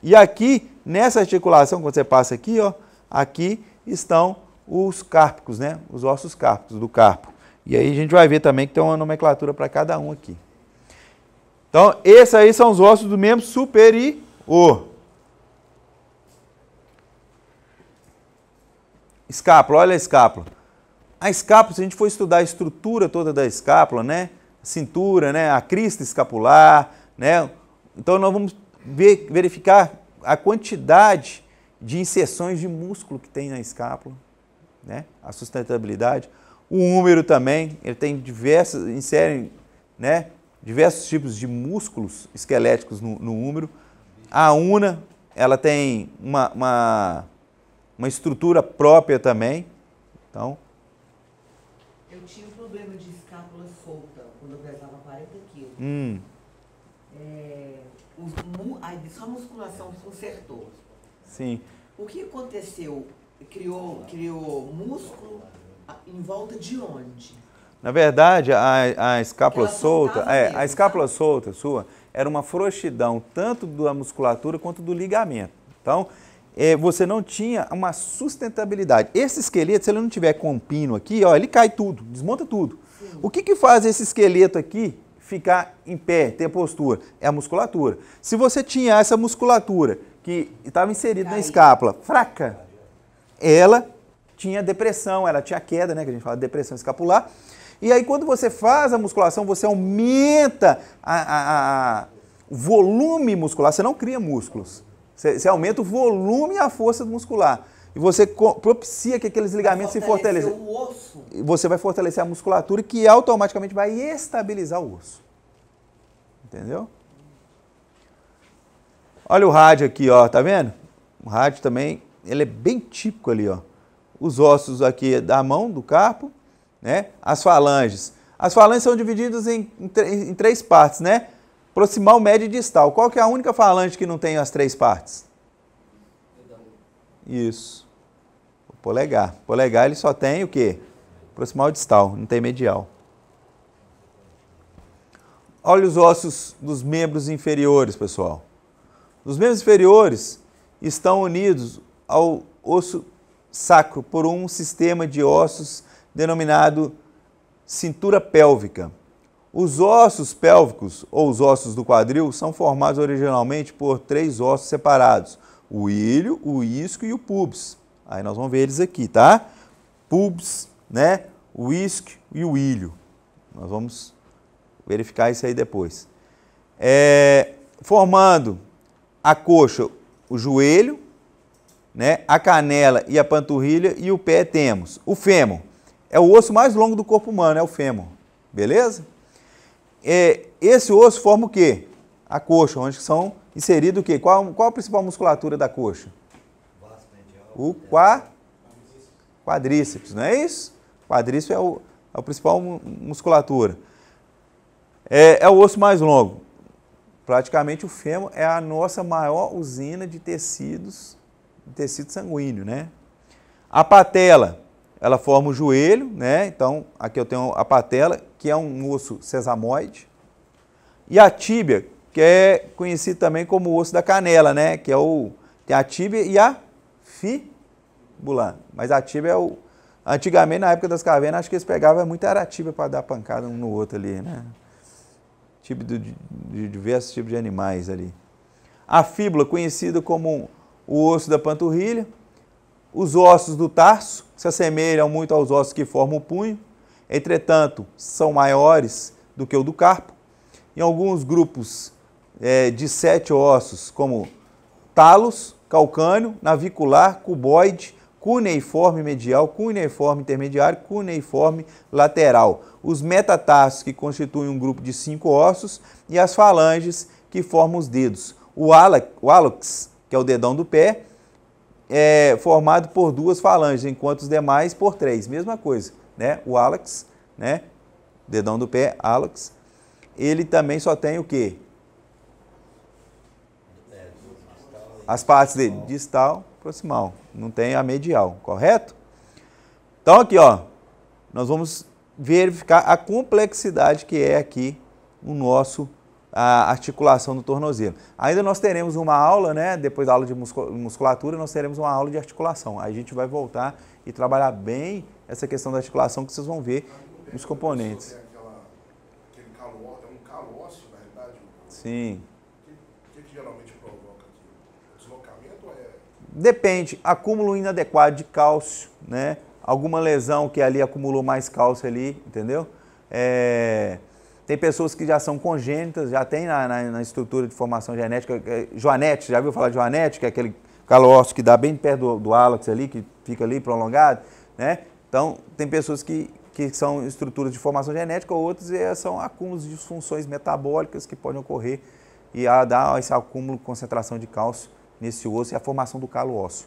E aqui, nessa articulação, quando você passa aqui, ó, aqui estão os cárpicos, né? Os ossos cárpicos do carpo. E aí a gente vai ver também que tem uma nomenclatura para cada um aqui. Então, esses aí são os ossos do membro superior. Escápula, olha a escápula. A escápula, se a gente for estudar a estrutura toda da escápula, né? Cintura, né? A crista escapular, né? Então, nós vamos verificar a quantidade de inserções de músculo que tem na escápula, né? A sustentabilidade. O húmero também, ele tem insere, né? Diversos tipos de músculos esqueléticos no húmero. A una, ela tem uma estrutura própria também. Então, eu tinha um problema de escápula solta quando eu pesava 40 quilos. Só a musculação consertou. Sim. O que aconteceu? Criou músculo em volta de onde? Na verdade, a escápula Ela solta, soltava mesmo, a escápula solta sua, era uma frouxidão tanto da musculatura quanto do ligamento. Então, você não tinha uma sustentabilidade. Esse esqueleto, se ele não tiver com um pino aqui, ó, ele cai tudo, desmonta tudo. Sim. O que faz esse esqueleto aqui ficar em pé, ter postura? É a musculatura. Se você tinha essa musculatura que estava inserida na escápula fraca, ela tinha depressão, ela tinha queda, né, que a gente fala de depressão escapular. E aí, quando você faz a musculação, você aumenta o volume muscular, você não cria músculos. Você aumenta o volume e a força muscular. E você propicia que aqueles ligamentos se fortaleçam. O osso. E você vai fortalecer a musculatura, que automaticamente vai estabilizar o osso. Entendeu? Olha o rádio aqui, ó, tá vendo? O rádio também, ele é bem típico ali, ó. Os ossos aqui da mão, do carpo, né? As falanges. As falanges são divididas em três partes, né? Proximal, média e distal. Qual que é a única falange que não tem as três partes? Isso. O polegar. O polegar ele só tem o quê? Proximal e distal, não tem medial. Olha os ossos dos membros inferiores, pessoal. Os membros inferiores estão unidos ao osso sacro por um sistema de ossos denominado cintura pélvica. Os ossos pélvicos, ou os ossos do quadril, são formados originalmente por três ossos separados: o ilho, o isquio e o pubis. Aí nós vamos ver eles aqui, tá? Pubis, né? O isquio e o ilho. Nós vamos verificar isso aí depois. Formando a coxa, o joelho, né? A canela e a panturrilha, e o pé temos o fêmur. É o osso mais longo do corpo humano, é o fêmur. Beleza? Esse osso forma o quê? A coxa, onde são inseridos o quê? Qual a principal musculatura da coxa? O quadríceps, não é isso? O quadríceps é a principal musculatura. É o osso mais longo. Praticamente o fêmur é a nossa maior usina de tecido sanguíneo, né? A patela, ela forma o joelho, né? Então, aqui eu tenho a patela, que é um osso sesamoide. E a tíbia, que é conhecido também como o osso da canela, né? Que tem a tíbia e a fíbula. Mas a tíbia antigamente, na época das cavernas, acho que eles pegavam era a tíbia para dar pancada um no outro ali, né? Tíbia de diversos tipos de animais ali. A fíbula, conhecida como o osso da panturrilha. Os ossos do tarso, que se assemelham muito aos ossos que formam o punho, entretanto, são maiores do que o do carpo. Em alguns grupos de 7 ossos, como talos, calcâneo, navicular, cuboide, cuneiforme medial, cuneiforme intermediário, cuneiforme lateral. Os metatarsos, que constituem um grupo de 5 ossos, e as falanges, que formam os dedos. O hálux, que é o dedão do pé, é formado por 2 falanges, enquanto os demais por 3. Mesma coisa, né? O hálux, né? Dedão do pé, hálux, ele também só tem o quê? As partes dele, distal, proximal. Não tem a medial, correto? Então aqui, ó, nós vamos verificar a complexidade que é aqui a articulação do tornozelo. Ainda nós teremos uma aula, né? Depois da aula de musculatura, nós teremos uma aula de articulação. Aí a gente vai voltar e trabalhar bem essa questão da articulação, que vocês vão ver os componentes. Aquele calo, é um calo ósseo, na realidade? Sim. O que geralmente provoca aqui? O deslocamento ou é... Depende, acúmulo inadequado de cálcio, né? Alguma lesão que ali acumulou mais cálcio ali, entendeu? Tem pessoas que já são congênitas, já tem na estrutura de formação genética, joanete, já viu falar de joanete, que é aquele calo ósseo que dá bem perto do hálux ali, que fica ali prolongado, né? Então, tem pessoas que são estruturas de formação genética, outras são acúmulos de disfunções metabólicas que podem ocorrer e dar esse acúmulo, concentração de cálcio nesse osso e a formação do calo ósseo.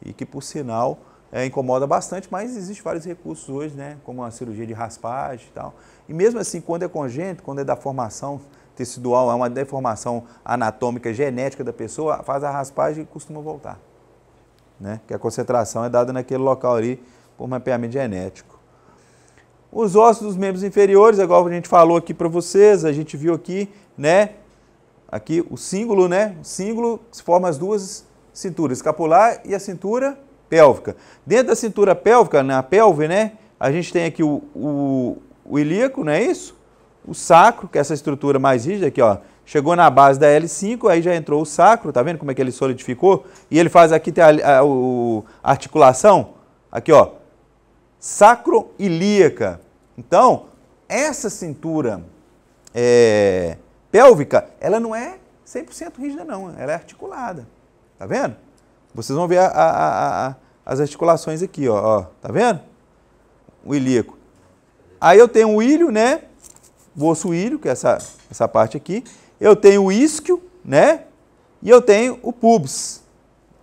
E que, por sinal, incomoda bastante, mas existem vários recursos hoje, né? Como a cirurgia de raspagem e tal. E mesmo assim, quando é congênito, quando é da formação tecidual, é uma deformação anatômica genética da pessoa, faz a raspagem e costuma voltar, né? Que a concentração é dada naquele local ali por mapeamento genético. Os ossos dos membros inferiores, igual a gente falou aqui para vocês, a gente viu aqui, né? Aqui o cíngulo, né? O cíngulo forma as 2 cinturas, escapular e a cintura pélvica. Dentro da cintura pélvica, na pelve, né? A gente tem aqui o ilíaco, não é isso? O sacro, que é essa estrutura mais rígida aqui, ó. Chegou na base da L5, aí já entrou o sacro, tá vendo como é que ele solidificou? E ele faz aqui, tem a articulação, aqui, ó. Sacroilíaca. Então, essa cintura pélvica, ela não é 100% rígida não, ela é articulada. Tá vendo? Vocês vão ver as articulações aqui, ó. Tá vendo? O ilíaco. Aí eu tenho o ilho, né? O osso ilho, que é essa parte aqui. Eu tenho o isquio, né? E eu tenho o pubis.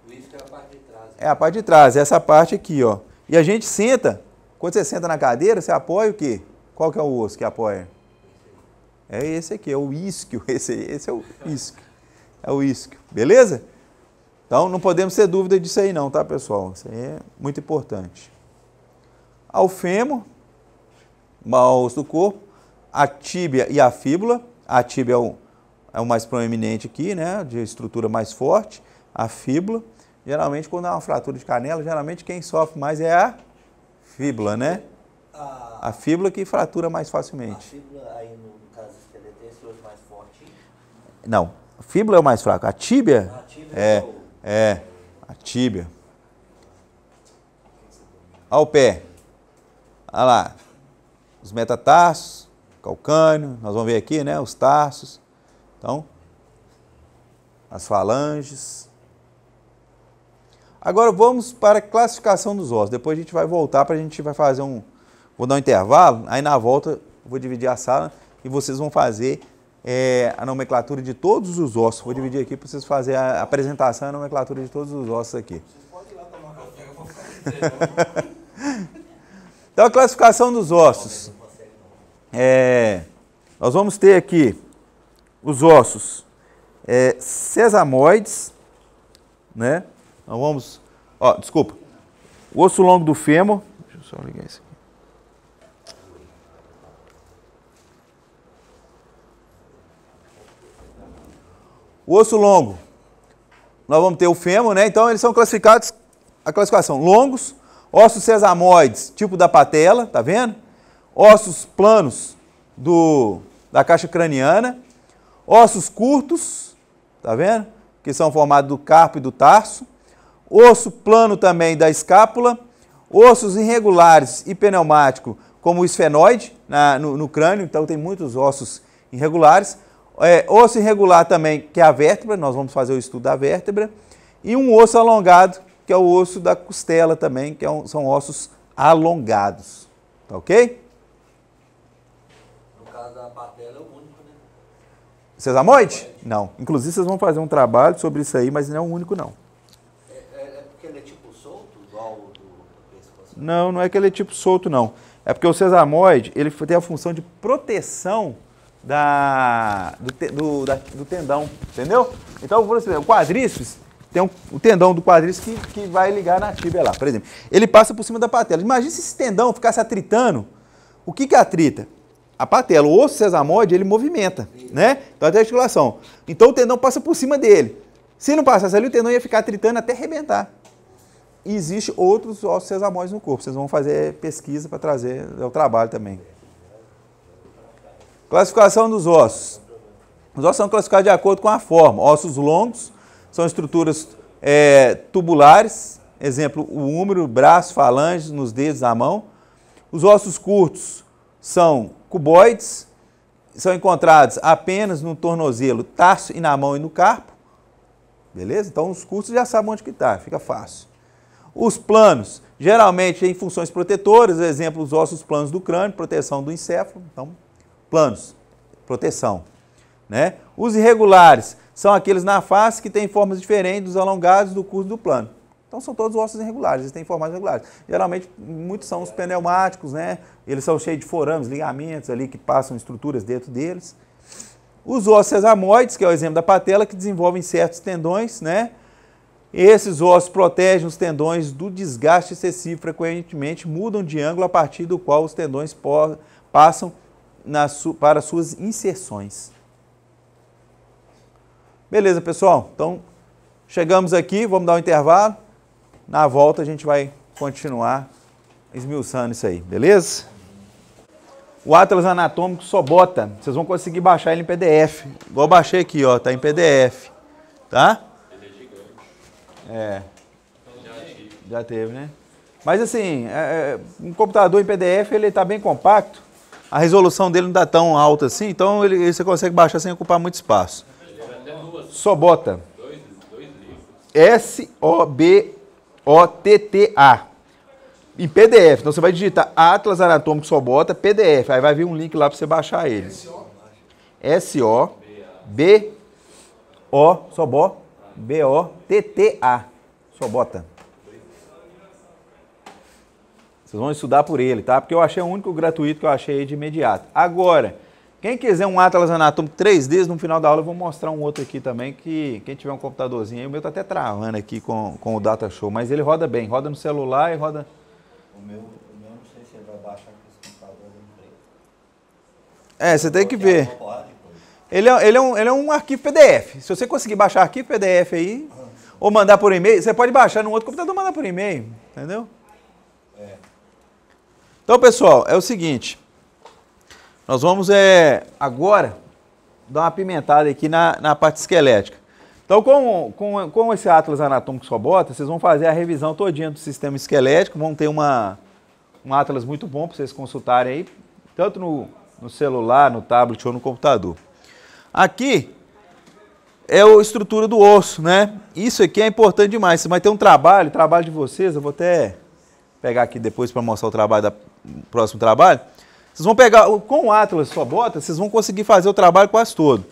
O isquio é a parte de trás. É a parte de trás, essa parte aqui, ó. E a gente senta, quando você senta na cadeira, você apoia o quê? Qual que é o osso que apoia? É esse aqui, é o isquio. Esse é o isquio. É o isquio, beleza? Então não podemos ter dúvida disso aí não, tá, pessoal? Isso aí é muito importante. Ao fêmur, o osso do corpo, a tíbia e a fíbula. A tíbia é o mais proeminente aqui, né? De estrutura mais forte. A fíbula. Geralmente, quando há uma fratura de canela, geralmente quem sofre mais é a fíbula, né? A fíbula que fratura mais facilmente. A fíbula aí no caso esqueleto é esse osso mais forte? Não, a fíbula é o mais fraco. A tíbia, A a tíbia. Ao pé. Olha lá. Os metatarsos, calcâneo, nós vamos ver aqui, né? Os tarsos. Então, as falanges. Agora vamos para a classificação dos ossos. Depois a gente vai voltar para a gente vai fazer vou dar um intervalo, aí na volta vou dividir a sala e vocês vão fazer a nomenclatura de todos os ossos. Vou dividir aqui para vocês fazerem a apresentação e a nomenclatura de todos os ossos aqui. Vocês podem ir lá tomar café, eu vou fazer. Então a classificação dos ossos. Nós vamos ter aqui os ossos sesamoides, né? Nós vamos, desculpa, o osso longo do fêmur, deixa eu só ligar isso aqui. O osso longo, nós vamos ter o fêmur, né? Então eles são classificados, a classificação, longos, ossos sesamoides, tipo da patela, tá vendo? Ossos planos da caixa craniana, ossos curtos, tá vendo? Que são formados do carpo e do tarso, osso plano também da escápula, ossos irregulares e pneumático, como o esfenoide no crânio, então tem muitos ossos irregulares, osso irregular também, que é a vértebra, nós vamos fazer o estudo da vértebra, e um osso alongado, que é o osso da costela também, que são ossos alongados. Tá ok? No caso da patela é o único, né? Sesamoide? Não. Inclusive vocês vão fazer um trabalho sobre isso aí, mas não é o único não. É porque ele é tipo solto, igual o do pescoço? Não, não é que ele é tipo solto não. É porque o sesamoide, ele tem a função de proteção do tendão, entendeu? Então, por exemplo, o quadríceps, tem o tendão do quadríceps que vai ligar na tíbia lá, por exemplo. Ele passa por cima da patela. Imagina se esse tendão ficasse atritando. O que atrita? A patela. O osso sesamoide, ele movimenta, né? Então, até a articulação. Então, o tendão passa por cima dele. Se não passasse ali, o tendão ia ficar atritando até arrebentar. E existe outros ossos sesamoides no corpo. Vocês vão fazer pesquisa para trazer ao trabalho também. Classificação dos ossos. Os ossos são classificados de acordo com a forma. Ossos longos são estruturas tubulares, exemplo, o húmero, braço, falange, nos dedos da mão. Os ossos curtos são cuboides, são encontrados apenas no tornozelo, tarso e na mão e no carpo. Beleza? Então os curtos já sabem onde que está, fica fácil. Os planos, geralmente em funções protetoras, exemplo, os ossos planos do crânio, proteção do encéfalo. Então, planos, proteção. Né? Os irregulares são aqueles na face que têm formas diferentes dos alongados do curso do plano. Então são todos ossos irregulares, eles têm formas irregulares. Geralmente, muitos são os pneumáticos, né? Eles são cheios de forames, ligamentos ali que passam estruturas dentro deles. Os ossos sesamoides, que é o exemplo da patela, que desenvolvem certos tendões, né? Esses ossos protegem os tendões do desgaste excessivo, frequentemente mudam de ângulo a partir do qual os tendões passam para suas inserções. Beleza, pessoal? Então, chegamos aqui, vamos dar um intervalo. Na volta a gente vai continuar esmiuçando isso aí, beleza? O Atlas Anatômico Sobota, vocês vão conseguir baixar ele em PDF. Igual eu baixei aqui, ó, tá em PDF, tá? Já teve, né? Mas assim, um computador em PDF, ele tá bem compacto, a resolução dele não tá tão alta assim, então você consegue baixar sem ocupar muito espaço. Sobota. S-O-B-O-T-T-A. Em PDF. Então você vai digitar Atlas Anatômico Sobota, PDF. Aí vai vir um link lá para você baixar ele. S-O-B-O, Sobó, B-O-T-T-A. Sobota. Vocês vão estudar por ele, tá? Porque eu achei o único gratuito que eu achei aí de imediato. Agora, quem quiser um Atlas Anatômico 3D, no final da aula eu vou mostrar um outro aqui também, que quem tiver um computadorzinho aí, o meu tá até travando aqui com o Data Show, mas ele roda bem, roda no celular e roda... O meu não sei se ele vai baixar com esse computador, eu não sei. Você tem que ver. Ele é um arquivo PDF. Se você conseguir baixar arquivo PDF aí, ou mandar por e-mail, você pode baixar no outro computador e mandar por e-mail, entendeu? Então, pessoal, é o seguinte, nós vamos agora dar uma apimentada aqui na parte esquelética. Então, com esse Atlas Anatômico Sobota, vocês vão fazer a revisão todinha do sistema esquelético, vão ter um Atlas muito bom para vocês consultarem aí, tanto no celular, no tablet ou no computador. Aqui é a estrutura do osso, né? Isso aqui é importante demais. Você vai ter um trabalho de vocês, eu vou até pegar aqui depois para mostrar o trabalho do próximo trabalho. Vocês vão pegar, com o Atlas Sobota, vocês vão conseguir fazer o trabalho quase todo.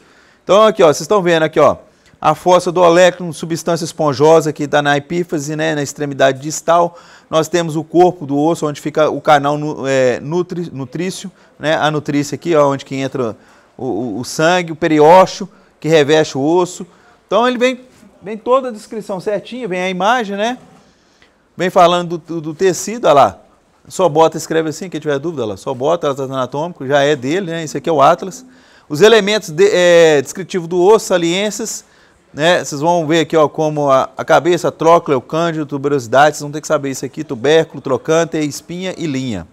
Então aqui, ó, vocês estão vendo aqui, ó, a fossa do olecno, substância esponjosa que está na epífise, né, na extremidade distal. Nós temos o corpo do osso, onde fica o canal nutrício, né, a nutrícia aqui, ó, onde que entra o sangue, o periósteo, que reveste o osso. Então ele vem toda a descrição certinha, vem a imagem, né? Vem falando do tecido, olha lá. Sobota escreve assim, quem tiver dúvida, olha lá. Sobota, Atlas Anatômico, já é dele, né? Esse aqui é o Atlas. Os elementos descritivos do osso, saliências, né? Vocês vão ver aqui, ó, como a cabeça, trócleo, cândido, tuberosidade, vocês vão ter que saber isso aqui, tubérculo, trocânter, espinha e linha.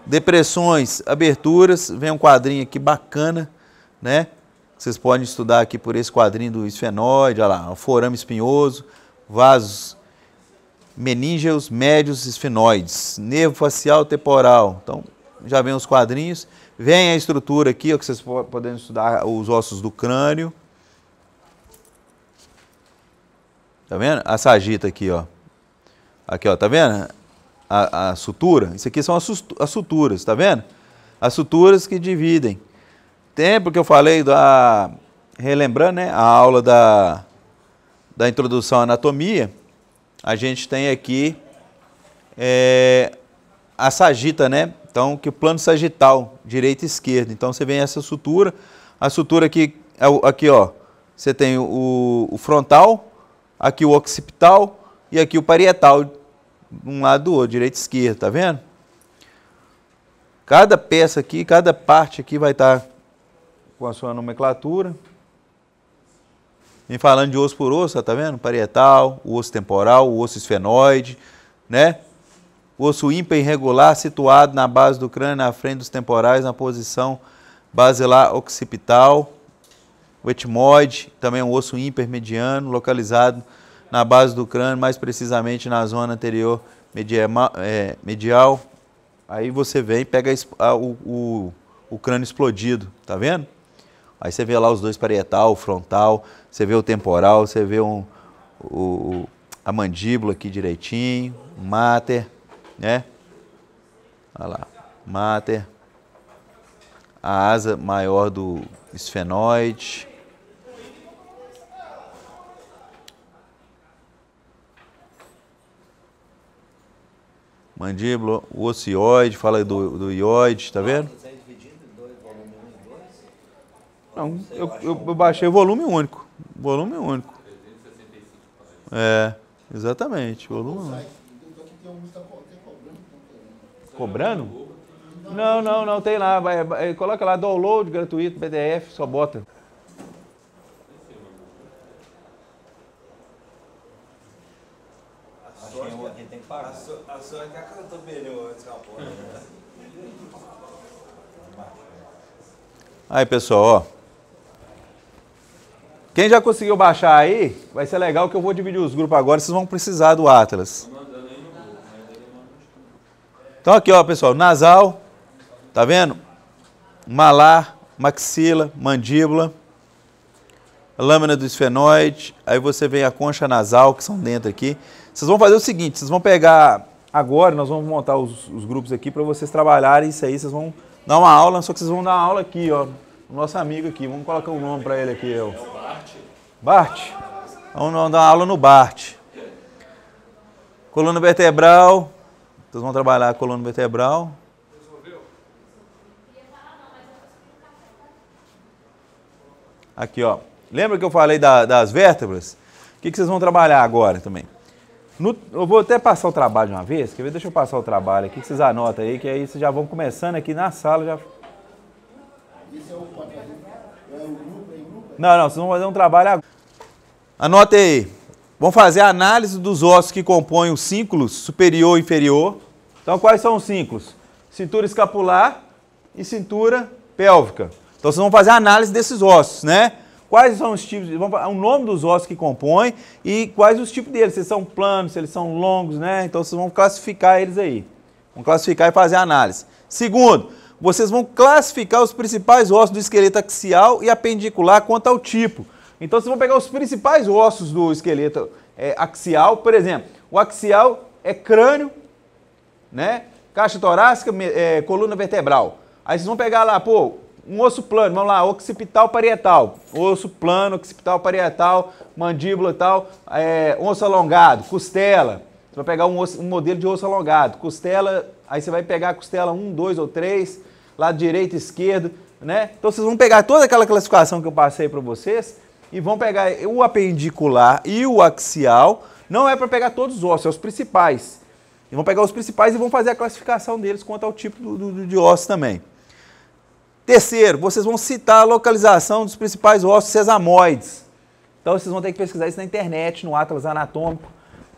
Depressões, aberturas, vem um quadrinho aqui bacana, né? Vocês podem estudar aqui por esse quadrinho do esfenóide, olha lá, o forame espinhoso, vasos meníngeos, médios, esfenoides, nervo facial temporal. Então, já vem os quadrinhos. Vem a estrutura aqui, ó, que vocês podem estudar os ossos do crânio. Tá vendo? A sagita aqui, ó. Aqui, ó, tá vendo? A sutura. Isso aqui são as suturas, tá vendo? As suturas que dividem. Tempo que eu falei relembrando, né, a aula da introdução à anatomia, a gente tem aqui a sagita, né? Então, que o plano sagital, direita e esquerda. Então, você vem essa sutura. A sutura aqui, ó, você tem o frontal, aqui o occipital e aqui o parietal, um lado do outro, direita e esquerda, tá vendo? Cada peça aqui, cada parte aqui vai estar com a sua nomenclatura. Vem falando de osso por osso, tá vendo? Parietal, o osso temporal, o osso esfenoide, né? O osso ímpar irregular situado na base do crânio, na frente dos temporais, na posição basilar occipital. O etmoide, também é um osso ímpar mediano, localizado na base do crânio, mais precisamente na zona anterior medial. Aí você vem e pega o crânio explodido, tá vendo? Aí você vê lá os dois parietal, o frontal, você vê o temporal, você vê a mandíbula aqui direitinho, o máter, né? Olha lá, máter, a asa maior do esfenoide. Mandíbula, o ocioide, fala do ióide, tá vendo? Você é dividido em dois, volume 1 e 2? Não, eu baixei o volume único. Volume único. É, exatamente, volume único. Cobrando? Não, tem lá. Coloca lá, download gratuito, PDF, só bota. Aqui tem que pagar. A sua é que acantou pneu antes que a porta. Aí, pessoal, ó. Quem já conseguiu baixar aí, vai ser legal que eu vou dividir os grupos agora, vocês vão precisar do Atlas. Então aqui, ó, pessoal, nasal, tá vendo? Malar, maxila, mandíbula, lâmina do esfenoide, aí você vem a concha nasal, que são dentro aqui. Vocês vão fazer o seguinte, vocês vão pegar agora, nós vamos montar os grupos aqui para vocês trabalharem isso aí, vocês vão dar uma aula, só que vocês vão dar uma aula aqui, ó, o nosso amigo aqui, vamos colocar um nome para ele aqui, ó. Bart. Vamos dar uma aula no Bart. Coluna vertebral, vocês vão trabalhar a coluna vertebral. Aqui, ó. Lembra que eu falei das vértebras? O que vocês vão trabalhar agora também? Eu vou até passar o trabalho de uma vez. Quer ver? Deixa eu passar o trabalho aqui, que vocês anotam aí, que aí vocês já vão começando aqui na sala. Já... Esse é o grupo? Não, vocês vão fazer um trabalho agora. Anota aí. Vamos fazer a análise dos ossos que compõem os cínculos superior e inferior. Então, quais são os cínculos? Cintura escapular e cintura pélvica. Então, vocês vão fazer a análise desses ossos, né? Quais são os tipos, o nome dos ossos que compõem e quais os tipos deles, se eles são planos, se eles são longos, né? Então, vocês vão classificar eles aí. Vão classificar e fazer a análise. Segundo, vocês vão classificar os principais ossos do esqueleto axial e apendicular quanto ao tipo. Então, vocês vão pegar os principais ossos do esqueleto axial, por exemplo, o axial é crânio, né? Caixa torácica, coluna vertebral. Aí vocês vão pegar lá, pô, um osso plano, vamos lá, occipital parietal, osso plano, occipital parietal, mandíbula e tal, osso alongado, costela. Você vai pegar um modelo de osso alongado, costela, aí você vai pegar a costela 1, 2 ou 3, lado direito, esquerdo, né? Então vocês vão pegar toda aquela classificação que eu passei para vocês e vão pegar o apendicular e o axial, não é para pegar todos os ossos, é os principais. E vão pegar os principais e vão fazer a classificação deles quanto ao tipo de ossos também. Terceiro, vocês vão citar a localização dos principais ossos sesamoides. Então vocês vão ter que pesquisar isso na internet, no Atlas Anatômico.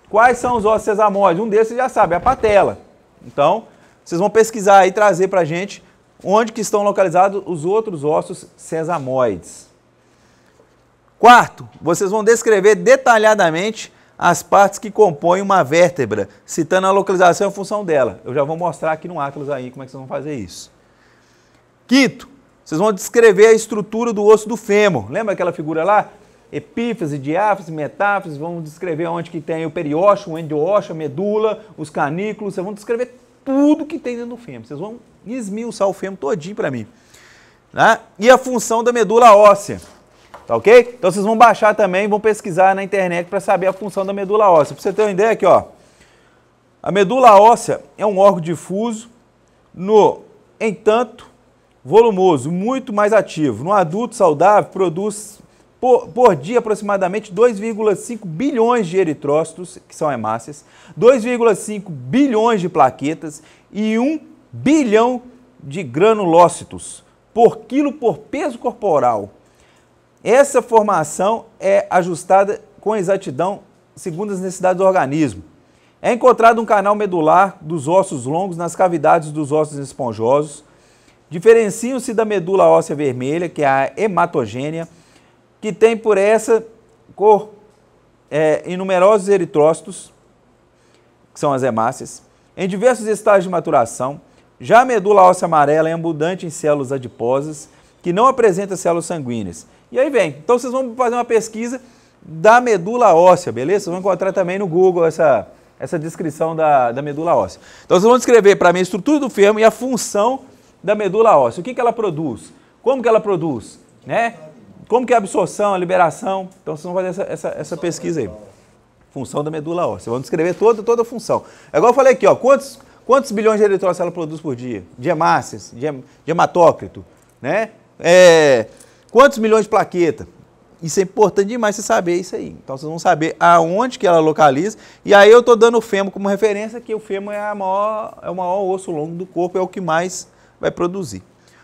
Quais são os ossos sesamoides? Um desses vocês já sabem, é a patela. Então, vocês vão pesquisar e trazer para a gente onde que estão localizados os outros ossos sesamoides. Quarto, vocês vão descrever detalhadamente as partes que compõem uma vértebra, citando a localização e a função dela. Eu já vou mostrar aqui no Atlas aí como é que vocês vão fazer isso. Quinto, vocês vão descrever a estrutura do osso do fêmur. Lembra aquela figura lá? epífise, diáfise, metáfise, vamos descrever onde que tem o periósteo, o endoósteo, a medula, os canículos, vocês vão descrever tudo que tem dentro do fêmur. Vocês vão esmiuçar o fêmur todinho para mim. Né? E a função da medula óssea, tá ok? Então vocês vão baixar também, vão pesquisar na internet para saber a função da medula óssea. Para você ter uma ideia aqui, ó, a medula óssea é um órgão difuso, no entanto, volumoso, muito mais ativo. No adulto saudável, produz por dia aproximadamente 2,5 bilhões de eritrócitos, que são hemácias, 2,5 bilhões de plaquetas e 1 bilhão de granulócitos por quilo por peso corporal. Essa formação é ajustada com exatidão segundo as necessidades do organismo. É encontrado um canal medular dos ossos longos nas cavidades dos ossos esponjosos. Diferenciam-se da medula óssea vermelha, que é a hematogênea, que tem por essa cor numerosos eritrócitos, que são as hemácias, em diversos estágios de maturação. Já a medula óssea amarela é abundante em células adiposas, que não apresenta células sanguíneas. E aí vem, então vocês vão fazer uma pesquisa da medula óssea, beleza? Vocês vão encontrar também no Google essa descrição da medula óssea. Então vocês vão descrever para mim a estrutura do fêmur e a função da medula óssea. O que ela produz? Como que ela produz? Né? Como que é a absorção, a liberação? Então vocês vão fazer essa pesquisa aí. Função da medula óssea. Vão descrever toda a função. É igual eu falei aqui, ó, quantos bilhões de eritrócitos ela produz por dia? De hemácias, de hematócrito, né? Quantos milhões de plaqueta? Isso é importante demais você saber isso aí. Então vocês vão saber aonde que ela localiza. E aí eu estou dando o fêmur como referência, que o fêmur é o maior osso longo do corpo, é o que mais vai produzir.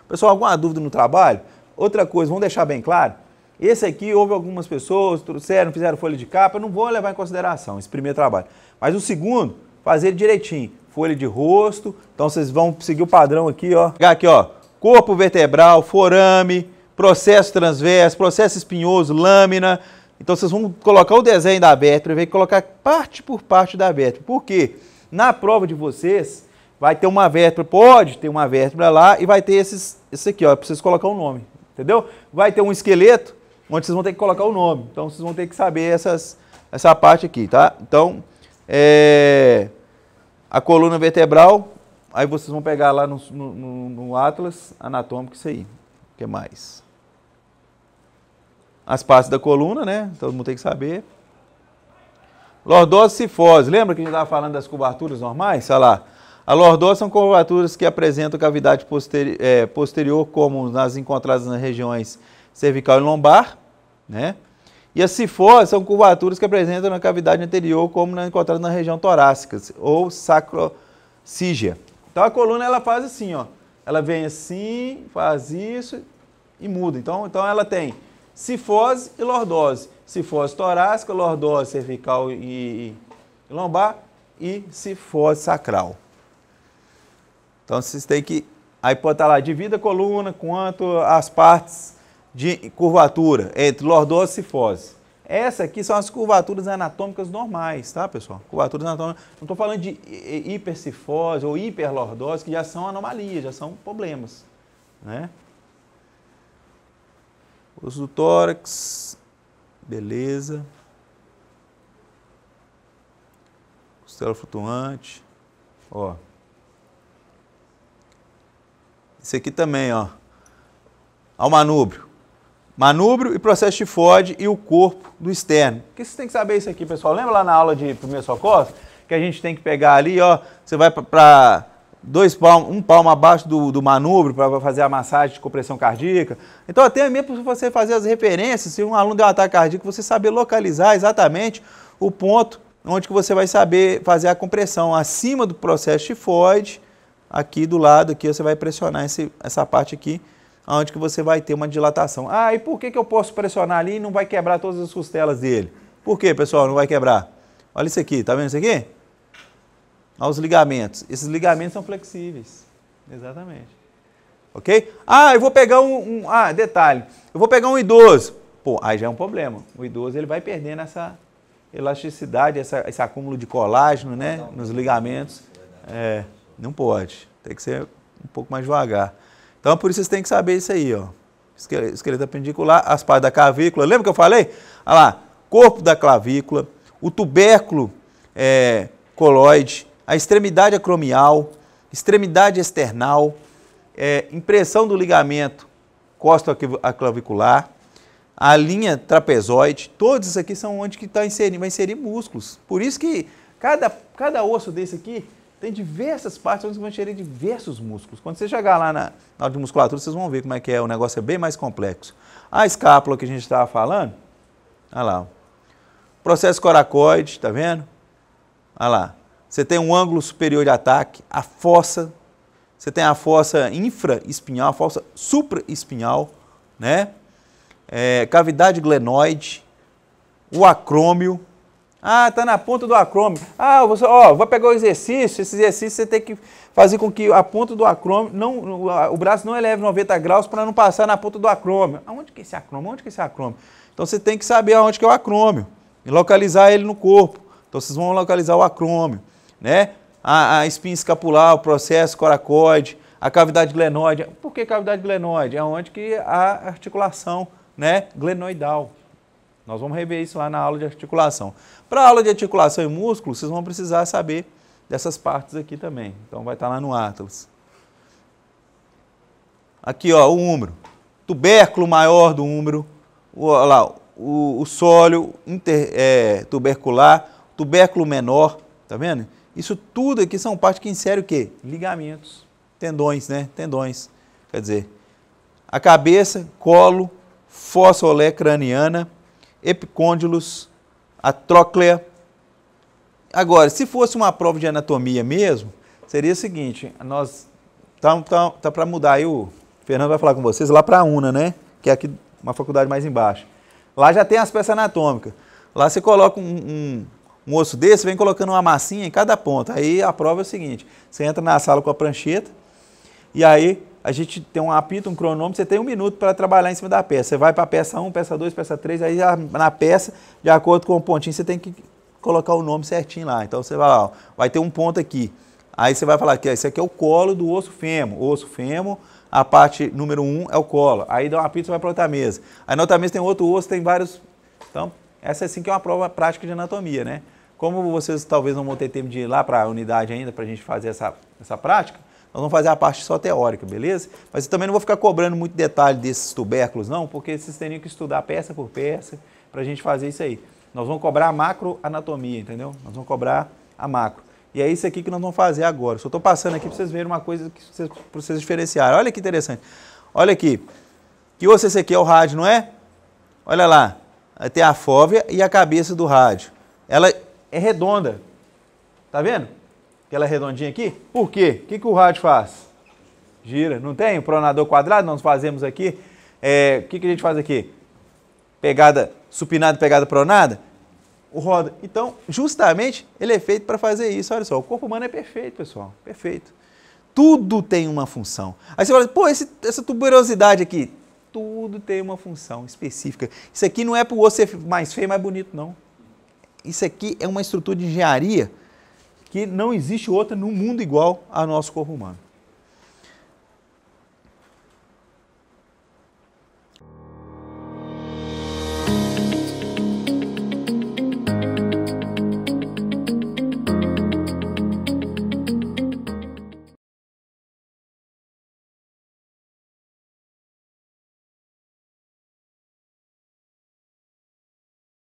Pessoal, alguma dúvida no trabalho? Outra coisa, vamos deixar bem claro, esse aqui houve algumas pessoas, trouxeram, fizeram folha de capa, eu não vou levar em consideração esse primeiro trabalho. Mas o segundo, fazer direitinho, folha de rosto, então vocês vão seguir o padrão aqui, ó. Aqui, ó, corpo vertebral, forame, processo transverso, processo espinhoso, lâmina. Então vocês vão colocar o desenho da vértebra e colocar parte por parte da vértebra. Por quê? Na prova de vocês, vai ter uma vértebra, pode ter uma vértebra lá e vai ter esse aqui, ó, para vocês colocar o nome, entendeu? Vai ter um esqueleto onde vocês vão ter que colocar o nome. Então vocês vão ter que saber essa parte aqui, tá? Então, a coluna vertebral, aí vocês vão pegar lá no Atlas Anatômico isso aí. O que mais? As partes da coluna, né? Todo mundo tem que saber. Lordose e cifose. Lembra que a gente estava falando das curvaturas normais? Olha lá. A lordose são curvaturas que apresentam cavidade posterior, como nas encontradas nas regiões cervical e lombar, né? E as cifose são curvaturas que apresentam na cavidade anterior, como nas encontradas na região torácica, ou sacrocígea. Então a coluna ela faz assim, ó. Ela vem assim, faz isso e muda. Então ela tem cifose e lordose. Cifose torácica, lordose cervical e lombar e cifose sacral. Então vocês têm que... Aí pode estar lá, divida a coluna quanto as partes de curvatura entre lordose e cifose. Essas aqui são as curvaturas anatômicas normais, tá, pessoal? Curvaturas anatômicas. Não estou falando de hipercifose ou hiperlordose, que já são anomalias, já são problemas, né? Osso do tórax, beleza. Costela flutuante, ó. Esse aqui também, ó. Ao manúbrio. Manúbrio e processo tifóide e o corpo do externo. Por que vocês têm que saber isso aqui, pessoal? Lembra lá na aula de primeiro socorro? Que a gente tem que pegar ali, ó. Você vai para um palmo abaixo do manúbrio para fazer a massagem de compressão cardíaca. Então, até mesmo para você fazer as referências, se um aluno der um ataque cardíaco, você saber localizar exatamente o ponto onde que você vai saber fazer a compressão. Acima do processo tifoide, aqui do lado, aqui você vai pressionar essa parte aqui, onde que você vai ter uma dilatação. Ah, e por que eu posso pressionar ali e não vai quebrar todas as costelas dele? Por que, pessoal, não vai quebrar? Olha isso aqui, tá vendo isso aqui? Olha os ligamentos. Esses ligamentos são flexíveis. Exatamente. Ok? Ah, eu vou pegar detalhe. Eu vou pegar um idoso. Pô, aí já é um problema. O idoso ele vai perdendo essa elasticidade, esse acúmulo de colágeno, né, nos ligamentos. Não pode. Tem que ser um pouco mais devagar. Então, por isso vocês têm que saber isso aí, ó. esqueleto apendicular, as partes da clavícula. Lembra que eu falei? Olha lá, corpo da clavícula, o tubérculo coloide, a extremidade acromial, extremidade external, impressão do ligamento costo-clavicular, a linha trapezoide, todos isso aqui são onde que vai inserir músculos. Por isso que cada osso desse aqui tem diversas partes onde vão inserir diversos músculos. Quando você chegar lá na aula de musculatura, vocês vão ver como é que é, o negócio é bem mais complexo. A escápula que a gente estava falando, olha lá, processo coracoide, tá vendo? Olha lá, você tem um ângulo superior de ataque, a fossa, você tem a fossa infraespinhal, a fossa supraespinhal, né? Cavidade glenoide, o acrômio. Ah, tá na ponta do acrômio. Ah, vai pegar o exercício, esse exercício você tem que fazer com que a ponta do acrômio, o braço não eleve 90 graus para não passar na ponta do acrômio. Aonde que é esse acrômio? Onde que é esse acrômio? Então você tem que saber aonde que é o acrômio e localizar ele no corpo. Então vocês vão localizar o acrômio, né? A espinha escapular, o processo coracoide, a cavidade glenoide. Por que cavidade glenoide? É onde que a articulação, né, glenoidal. Nós vamos rever isso lá na aula de articulação. Para a aula de articulação e músculo, vocês vão precisar saber dessas partes aqui também. Então vai estar lá no Atlas. Aqui, ó, o úmero. Tubérculo maior do úmero. Olha lá, o sóleo tubercular, tubérculo menor, tá vendo? Isso tudo aqui são partes que inserem o quê? Ligamentos, tendões, né? Tendões. Quer dizer, a cabeça, colo, fossa olé craniana, epicôndilos, a tróclea. Agora, se fosse uma prova de anatomia mesmo, seria o seguinte, nós tá para mudar aí, o Fernando vai falar com vocês lá para a UNA, né? Que é aqui uma faculdade mais embaixo. Lá já tem as peças anatômicas. Lá você coloca um osso desse, vem colocando uma massinha em cada ponta. Aí a prova é o seguinte, você entra na sala com a prancheta e aí a gente tem um apito, um cronômetro, você tem 1 minuto para trabalhar em cima da peça. Você vai para a peça 1, peça 2, peça 3, aí na peça, de acordo com o pontinho, você tem que colocar o nome certinho lá. Então você vai lá, ó, vai ter um ponto aqui. Aí você vai falar que esse aqui é o colo do osso fêmur. O osso fêmur, a parte número 1 é o colo. Aí dá um apito, você vai para outra mesa. Aí na outra mesa tem outro osso, tem vários... Então, essa assim que é uma prova prática de anatomia, né? Como vocês talvez não vão ter tempo de ir lá para a unidade ainda, para a gente fazer essa prática, nós vamos fazer a parte só teórica, beleza? Mas eu também não vou ficar cobrando muito detalhe desses tubérculos, não, porque vocês teriam que estudar peça por peça para a gente fazer isso aí. Nós vamos cobrar a macroanatomia, entendeu? Nós vamos cobrar a macro. E é isso aqui que nós vamos fazer agora. Só estou passando aqui para vocês verem uma coisa para vocês diferenciarem. Olha que interessante. Olha aqui. Que osso esse aqui é o rádio, não é? Olha lá. Tem a fóvea e a cabeça do rádio. Ela é redonda. Tá vendo? Aquela redondinha aqui. Por quê? O que o rádio faz? Gira. Não tem? O pronador quadrado nós fazemos aqui. O que a gente faz aqui? Pegada supinada, pegada pronada. O roda. Então, justamente, ele é feito para fazer isso. Olha só, o corpo humano é perfeito, pessoal. Perfeito. Tudo tem uma função. Aí você fala, pô, essa tuberosidade aqui. Tudo tem uma função específica. Isso aqui não é para o osso ser mais feio, mais bonito, não. Isso aqui é uma estrutura de engenharia que não existe outra no mundo igual ao nosso corpo humano.